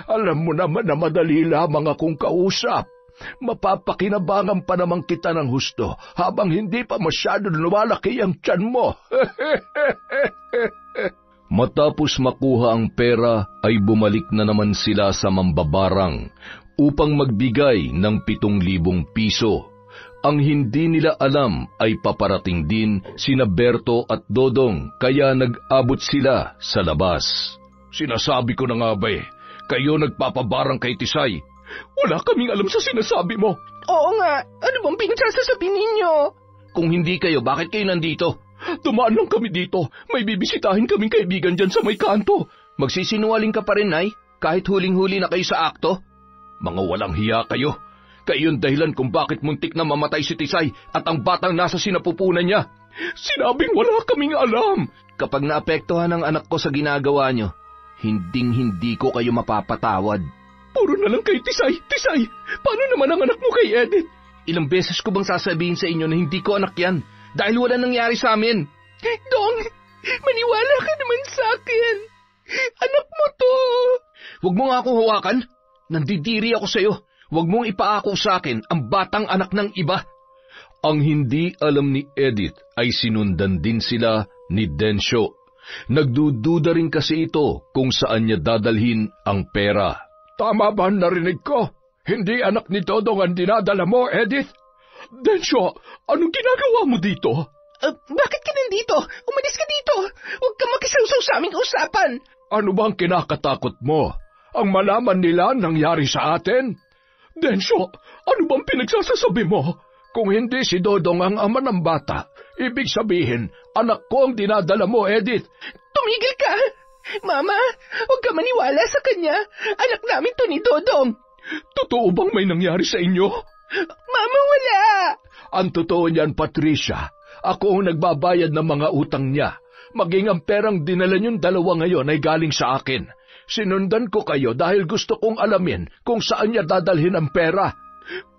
Alam mo naman na madali lamang akong kausap. Mapapakinabangan pa naman kita ng husto habang hindi pa masyado lumalaki ang tiyan mo. Matapos makuha ang pera ay bumalik na naman sila sa mambabarang upang magbigay ng 7,000 piso. Ang hindi nila alam ay paparating din sina Berto at Dodong kaya nag-abot sila sa labas. Sinasabi ko na nga ba kayo nagpapabarang kay Tisay? Wala kaming alam sa sinasabi mo. Oo nga, ano bang pinagsasasabi ninyo? Kung hindi kayo, bakit kayo nandito? Dumaan lang kami dito. May bibisitahin kaming kaibigan dyan sa may kanto. Magsisinungaling ka pa rin, Nay, kahit huling-huli na kayo sa akto. Mga walang hiya kayo. Kayo yung dahilan kung bakit muntik na mamatay si Tisay at ang batang nasa sinapupunan niya. Sinabing wala kaming alam. Kapag naapektuhan ang anak ko sa ginagawa nyo, hinding-hindi ko kayo mapapatawad. Puro na lang kay Tisay. Tisay, paano naman ang anak mo kay Edith? Ilang beses ko bang sasabihin sa inyo na hindi ko anak yan dahil wala nangyari sa amin? Dong, maniwala ka naman sa akin. Anak mo to. Huwag mo nga akong hawakan. Nandidiri ako sa'yo. Huwag mong ipaako sa akin ang batang anak ng iba. Ang hindi alam ni Edith ay sinundan din sila ni Densyo. Nagdududa rin kasi ito kung saan niya dadalhin ang pera. Tama ba narinig ko? Hindi anak ni Dodong ang dinadala mo, Edith? Densyo, anong ginagawa mo dito? Bakit ka nandito? Umalis ka dito! Huwag kang makisawsaw sa aming usapan! Ano bang kinakatakot mo? Ang malaman nila nangyari sa atin? Densyo, ano bang pinagsasasabi mo? Kung hindi si Dodong ang ama ng bata, ibig sabihin, anak ko ang dinadala mo, Edith. Tumigil ka! Mama, huwag ka maniwala sa kanya. Anak namin to ni Dodong. Totoo bang may nangyari sa inyo? Mama, wala! Ang totoo niyan, Patricia. Ako ang nagbabayad ng mga utang niya. Maging ang perang dinala niyong dalawa ngayon ay galing sa akin. Sinundan ko kayo dahil gusto kong alamin kung saan niya dadalhin ang pera.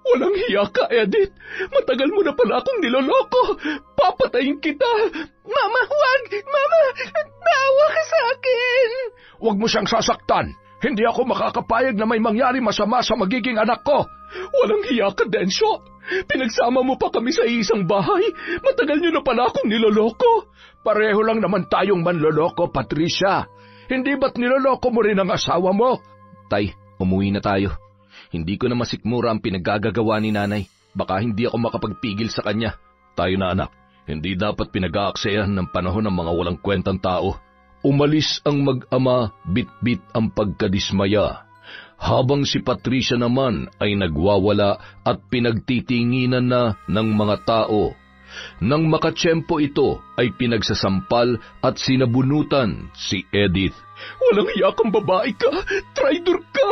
Walang hiya ka, Edith. Matagal mo na pala akong niloloko. Papatayin kita. Mama, huwag! Mama, naawa ka sa akin! Huwag mo siyang sasaktan. Hindi ako makakapayag na may mangyari masama sa magiging anak ko. Walang hiya ka, Densyo. Pinagsama mo pa kami sa isang bahay. Matagal niyo na pala akong niloloko. Pareho lang naman tayong manloloko, Patricia. Hindi ba't niloloko mo rin ang asawa mo? Tay, umuwi na tayo. Hindi ko na masikmura ang pinaggagawa ni nanay. Baka hindi ako makapagpigil sa kanya. Tayo na anak, hindi dapat pinag-aaksayahan ng panahon ng mga walang kwentang tao. Umalis ang mag-ama, bit-bit ang pagkadismaya. Habang si Patricia naman ay nagwawala at pinagtitinginan na ng mga tao. Nang makatsyempo ito ay pinagsasampal at sinabunutan si Edith. Walang hiya kang babae ka! Traitor ka!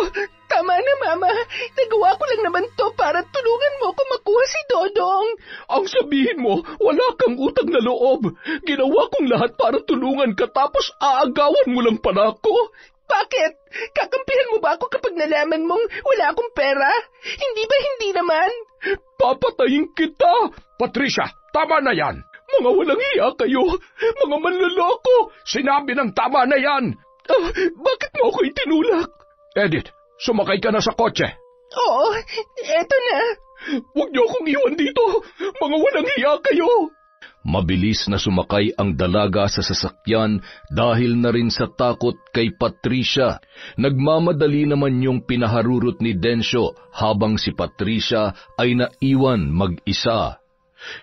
Tama na, Mama. Nagawa ko lang naman to para tulungan mo ko makuha si Dodong. Ang sabihin mo, wala kang utang na loob. Ginawa kong lahat para tulungan ka tapos aagawan mo lang pala ako. Bakit? Kakampihan mo ba ako kapag nalaman mong wala akong pera? Hindi ba hindi naman? Papatayin kita! Patricia, tama na yan! Mga walang hiya kayo! Mga manloloko! Sinabi ng tama na yan! Bakit mo ako itinulak? Edith, sumakay ka na sa kotse. Oo, eto na. Huwag niyo akong iwan dito! Mga walang hiya kayo! Mabilis na sumakay ang dalaga sa sasakyan dahil na rin sa takot kay Patricia. Nagmamadali naman yung pinaharurot ni Densyo habang si Patricia ay naiwan mag-isa.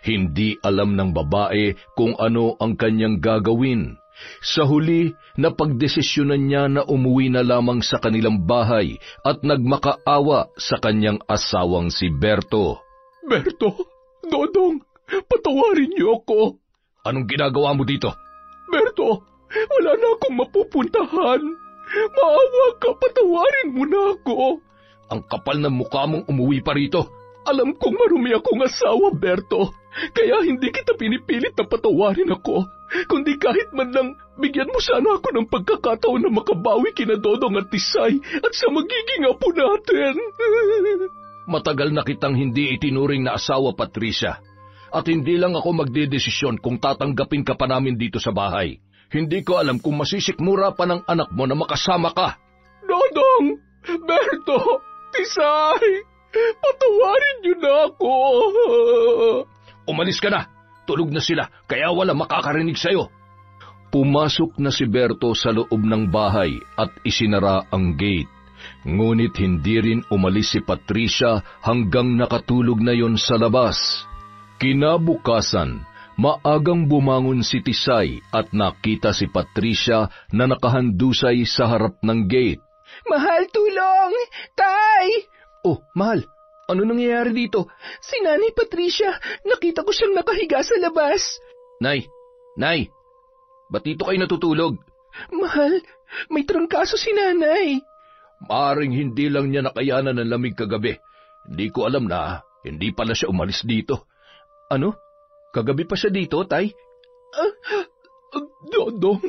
Hindi alam ng babae kung ano ang kanyang gagawin. Sa huli, napagdesisyonan niya na umuwi na lamang sa kanilang bahay at nagmakaawa sa kanyang asawang si Berto. Berto, Dodong, patawarin niyo ako. Anong ginagawa mo dito? Berto, wala na akong mapupuntahan. Maawa ka, patawarin mo na ako. Ang kapal ng mukha mong umuwi pa rito. Alam kong marumi akong asawa, Berto. Kaya hindi kita pinipilit na patawarin ako. Kundi kahit man lang, bigyan mo sana ako ng pagkakataon na makabawi kina Dodong at Tisay at sa magiging apo natin. Matagal na kitang hindi itinuring na asawa, Patricia. At hindi lang ako magdedesisyon kung tatanggapin ka pa namin dito sa bahay. Hindi ko alam kung masisikmura pa ng anak mo na makasama ka. Dodong! Berto! Tisay! Patawarin niyo na ako! Umalis ka na! Tulog na sila, kaya wala makakarinig sa'yo. Pumasok na si Berto sa loob ng bahay at isinara ang gate. Ngunit hindi rin umalis si Patricia hanggang nakatulog na yon sa labas. Kinabukasan, maagang bumangon si Tisay at nakita si Patricia na nakahandusay sa harap ng gate. Mahal, tulong! Tay! Oh, Mahal, ano nangyayari dito? Si Nanay Patricia, nakita ko siyang nakahiga sa labas. Nay, ba't dito kayo natutulog? Mahal, may trangkaso si Nanay. Maaring hindi lang niya nakayanan ng lamig kagabi. Hindi ko alam na hindi pala siya umalis dito. Ano? Kagabi pa siya dito, Tay? Dodong,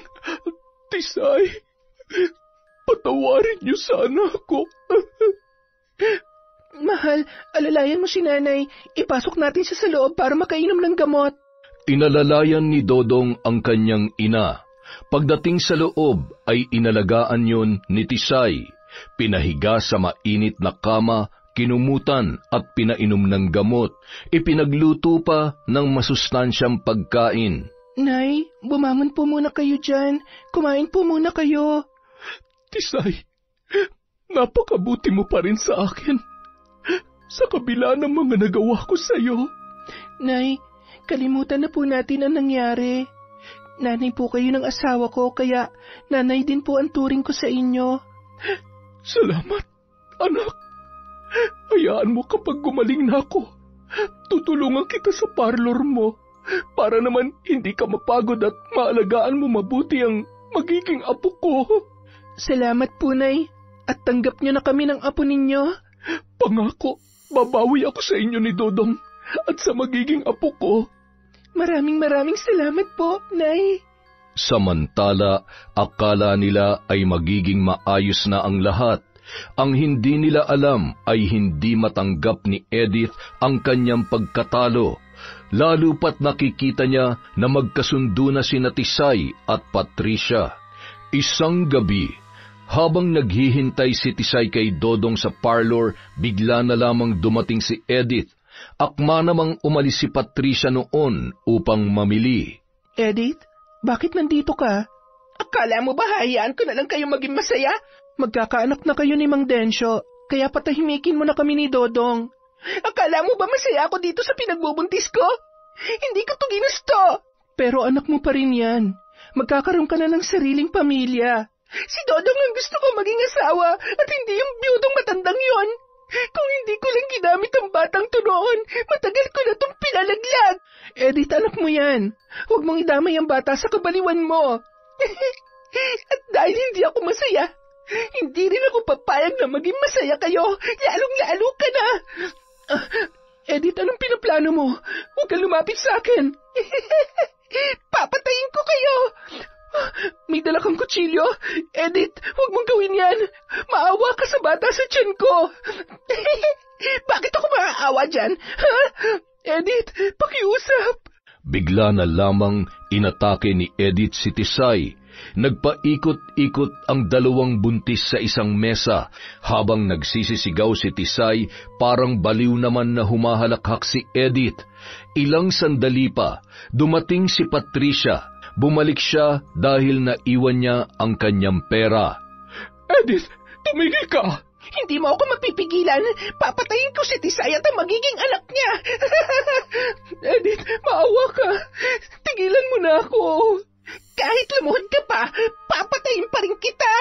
Tisay, patawarin niyo sana ako. Mahal, alalayan mo si Nanay. Ipasok natin siya sa loob para makainom ng gamot. Inalalayan ni Dodong ang kanyang ina. Pagdating sa loob ay inalagaan yon ni Tisay. Pinahiga sa mainit na kama, kinumutan at pinainom ng gamot. Ipinagluto pa ng masustansyang pagkain. Nay, bumangon po muna kayo dyan. Kumain po muna kayo. Tisay, napakabuti mo pa rin sa akin. Sa kabila ng mga nagawa ko sa iyo. Nay, kalimutan na po natin ang nangyari. Nanay po kayo ng asawa ko, kaya nanay din po ang turing ko sa inyo. Salamat, anak. Hayaan mo kapag gumaling na ako. Tutulungan kita sa parlor mo para naman hindi ka mapagod at maalagaan mo mabuti ang magiging apo ko. Salamat po, Nay. At tanggap niyo na kami ng apo ninyo. Pangako, babawi ako sa inyo ni Dodong at sa magiging apo ko. Maraming salamat po, Nay. Samantala, akala nila ay magiging maayos na ang lahat. Ang hindi nila alam ay hindi matanggap ni Edith ang kanyang pagkatalo, lalo pat nakikita niya na magkasundo na sina Tisay at Patricia. Isang gabi, habang naghihintay si Tisay kay Dodong sa parlor, bigla na lamang dumating si Edith. Akma namang umalis si Patricia noon upang mamili. Edith, bakit nandito ka? Akala mo ba hayaan ko na lang kayo maging masaya? Magkakaanak na kayo ni Mang Densyo, kaya patahimikin mo na kami ni Dodong. Akala mo ba masaya ako dito sa pinagbubuntis ko? Hindi ko to ginusto. Pero anak mo pa rin yan. Magkakaroon ka na ng sariling pamilya. Si Dodong ang gusto ko maging asawa at hindi yung biyudong matandang yon. Kung hindi ko lang ginamit ang batang to noon, matagal ko na itong pilalaglag. Edith, anak mo yan. Huwag mong idamay ang bata sa kabaliwan mo. At dahil hindi ako masaya, hindi rin ako papayag na maging masaya kayo. Lalong-lalo ka na. Edith, anong pinaplano mo? Huwag kang lumapit sa akin. Papatayin ko kayo. May dala kang kutsilyo? Edith, huwag mong gawin yan. Maawa ka sa bata sa tiyan ko. Bakit ako maaawa dyan? Ha? Edith, pakiusap. Bigla na lamang inatake ni Edith si Tisay. Nagpaikot-ikot ang dalawang buntis sa isang mesa habang nagsisisigaw si Tisay, parang baliw naman na humahalakhak si Edith. Ilang sandali pa, dumating si Patricia. Bumalik siya dahil naiwan niya ang kanyang pera. Edith, tumigil ka! Hindi mo ako mapipigilan. Papatayin ko si Tisay at ang magiging anak niya. Edith, maawa ka. Tigilan mo na ako. Kahit lumuhod ka pa, papatayin pa rin kita.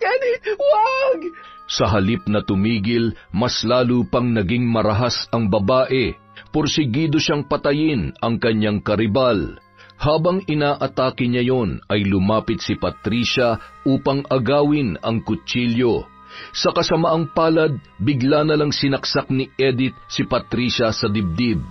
Edith, wag! Sa halip na tumigil, mas lalo pang naging marahas ang babae. Porsigido siyang patayin ang kanyang karibal. Habang inaatake niya yon, ay lumapit si Patricia upang agawin ang kutsilyo. Sa kasamaang palad, bigla na lang sinaksak ni Edith si Patricia sa dibdib.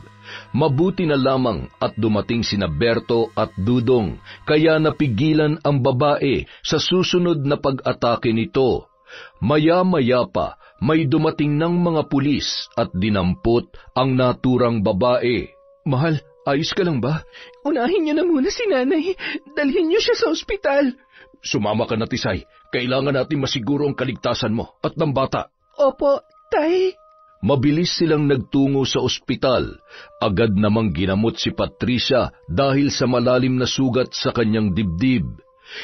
Mabuti na lamang at dumating sina Berto at Dudong, kaya napigilan ang babae sa susunod na pag-atake nito. Maya-maya pa, may dumating ng mga pulis at dinampot ang naturang babae. Mahal, ayos ka lang ba? Unahin niyo na muna si nanay. Dalhin niyo siya sa ospital. Sumama ka na, Tisay. Kailangan natin masiguro ang kaligtasan mo at ng bata. Opo, Tay. Mabilis silang nagtungo sa ospital. Agad namang ginamot si Patricia dahil sa malalim na sugat sa kanyang dibdib.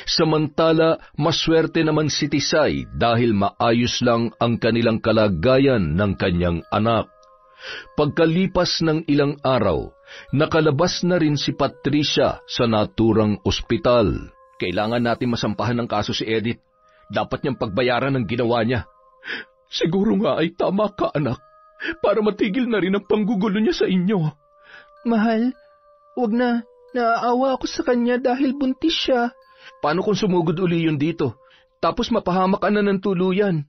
Samantala, maswerte naman si Tisay dahil maayos lang ang kanilang kalagayan ng kanyang anak. Pagkalipas ng ilang araw, nakalabas na rin si Patricia sa naturang ospital. Kailangan natin masampahan ng kaso si Edith. Dapat niyang pagbayaran ang ginawa niya. Siguro nga ay tama ka, anak, para matigil na rin ang panggugulo niya sa inyo. Mahal, wag na. Naaawa ako sa kanya dahil buntis siya. Paano kung sumugod uli yun dito? Tapos mapahamak ka na ng tuluyan.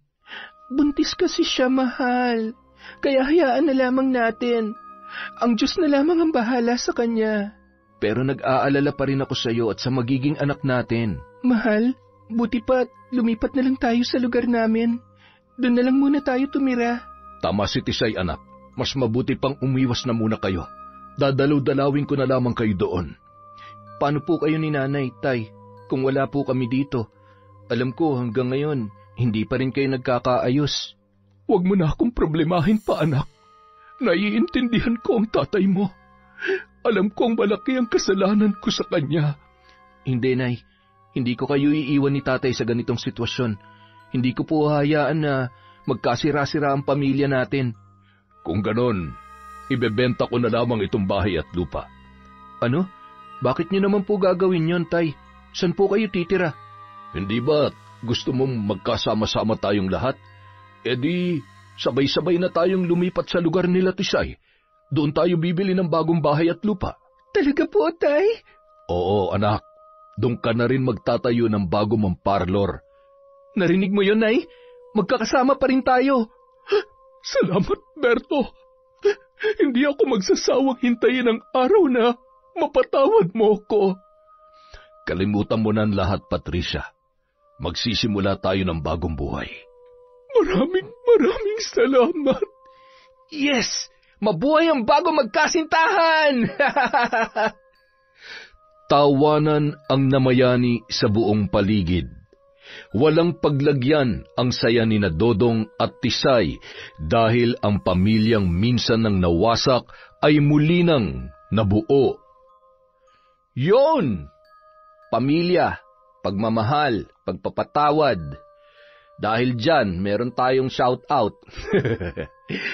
Buntis kasi siya, mahal. Kaya hayaan na lamang natin. Ang Diyos na lamang ang bahala sa kanya. Pero nag-aalala pa rin ako sa iyo at sa magiging anak natin. Mahal, buti pa lumipat na lang tayo sa lugar namin. Doon na lang muna tayo tumira. Tama si Tisay, anak. Mas mabuti pang umiwas na muna kayo. Dadalaw-dalawin ko na lamang kayo doon. Paano po kayo ni nanay, tay? Kung wala po kami dito. Alam ko hanggang ngayon, hindi pa rin kayo nagkakaayos. Huwag mo na akong problemahin pa, anak. Naiintindihan ko ang tatay mo. Alam kong malaki ang kasalanan ko sa kanya. Hindi, Nay. Hindi ko kayo iiwan ni tatay sa ganitong sitwasyon. Hindi ko po hayaan na magkasira-sira ang pamilya natin. Kung ganon, ibebenta ko na lamang itong bahay at lupa. Ano? Bakit niyo naman po gagawin yon, Tay? Saan po kayo titira? Hindi ba gusto mong magkasama-sama tayong lahat? E di, sabay-sabay na tayong lumipat sa lugar nila, Tisay. Doon tayo bibili ng bagong bahay at lupa. Talaga po, Tay? Oo, anak. Doon ka na rin magtatayo ng bago mong parlor. Narinig mo yun, Nay? Magkakasama pa rin tayo. Salamat, Berto. Hindi ako magsasawang hintayin ang araw na mapatawad mo ko. Kalimutan mo na ang lahat, Patricia. Magsisimula tayo ng bagong buhay. Maraming salamat. Yes! Mabuhay ang bago magkasintahan! Tawanan ang namayani sa buong paligid. Walang paglagyan ang saya ni Dodong at Tisay dahil ang pamilyang minsan nang nawasak ay muli nang nabuo. Yon! Pamilya, pagmamahal, pagpapatawad. Dahil dyan, meron tayong shout-out.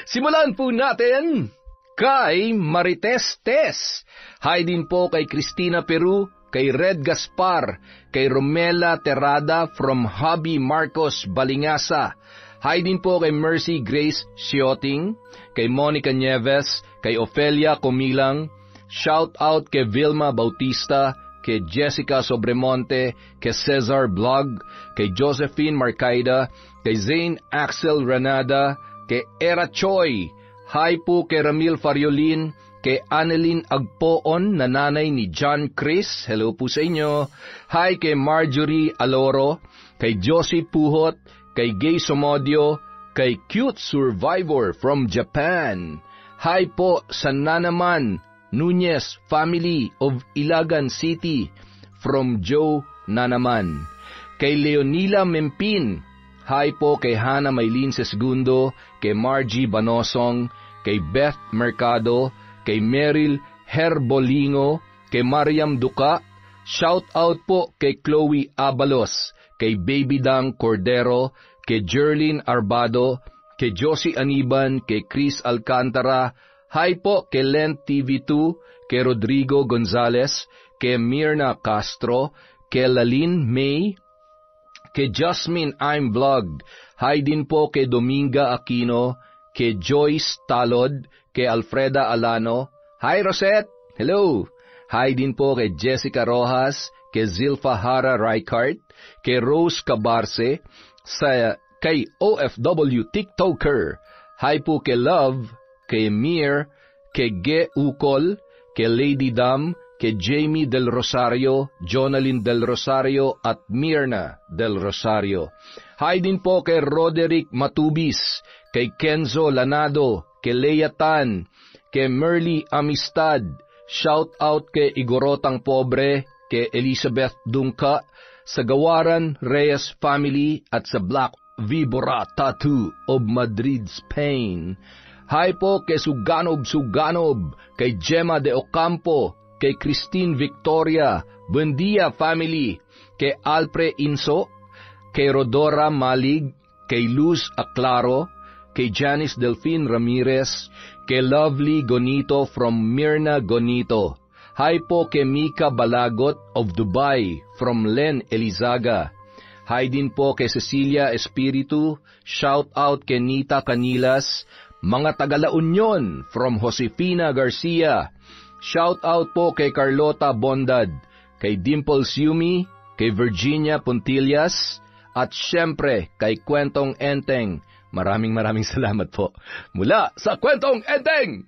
Simulan po natin kay Marites Tess. Hi din po kay Cristina Peru, kay Red Gaspar, kay Romela Terrada from Hobby Marcos Balingasa. Hi din po kay Mercy Grace Sioting, kay Monica Nieves, kay Ofelia Comilang. Shout out kay Vilma Bautista, kay Jessica Sobremonte, kay Cesar Blog, kay Josephine Marcaida, kay Zane Axel Ranada, kay Era Choi. Hi po kay Ramil Fariolin, kay Annalyn Agpoon na nanay ni John Chris. Hello po sa inyo. Hi kay Marjorie Aloro, kay Josie Puhot, kay Gay Somodio, kay Cute Survivor from Japan. Hi po sa Nanaman Nunez family of Ilagan City from Joe Nanaman. Kay Leonila Mempin. Hi po kay Hana Maylin Segundo, kay Margie Banosong, kay Beth Mercado, kay Meryl Herbolingo, kay Mariam Duca. Shout out po kay Chloe Abalos, kay Baby Dang Cordero, kay Jerlyn Arbado, kay Josie Aniban, kay Chris Alcantara. Hi po kay Lent TV2, kay Rodrigo Gonzalez, kay Mirna Castro, kay Lalin May, kay Jasmine I'm Vlog. Hi din po kay Dominga Aquino, kay Joyce Talod, kay Alfreda Alano. Hi Rosette! Hello! Hi din po kay Jessica Rojas, kay Zilfa Hara Reichardt, kay Rose Cabarce, kay OFW TikToker. Hi po kay Love, kay Mir, kay Ge Ukol, kay Lady Dam, kay Jamie Del Rosario, Jonalyn Del Rosario at Mirna Del Rosario. Hi din po kay Roderick Matubis, kay Kenzo Lanado, kay Lea Tan, kay Merly Amistad. Shout out kay Igorotang Pobre, kay Elizabeth Dungka, sa Gawaran Reyes family at sa Black Vibora Tattoo of Madrid, Spain. Hi po kay Suganob, kay Gemma de Ocampo, kay Christine Victoria, Buendia family, kay Alpre Inso, kay Rodora Malig, kay Luz Aclaro, kay Janice Delfin Ramirez, kay Lovely Gonito from Mirna Gonito. Hi po kay Mika Balagot of Dubai from Len Elizaga. Hi din po kay Cecilia Espiritu, shout out kay Nita Canilas, mga taga-La Union from Josefina Garcia. Shout out po kay Carlota Bondad, kay Dimples Yumi, kay Virginia Puntillas, at syempre kay Kwentong Enteng. Maraming salamat po. Mula sa Kwentong Enteng!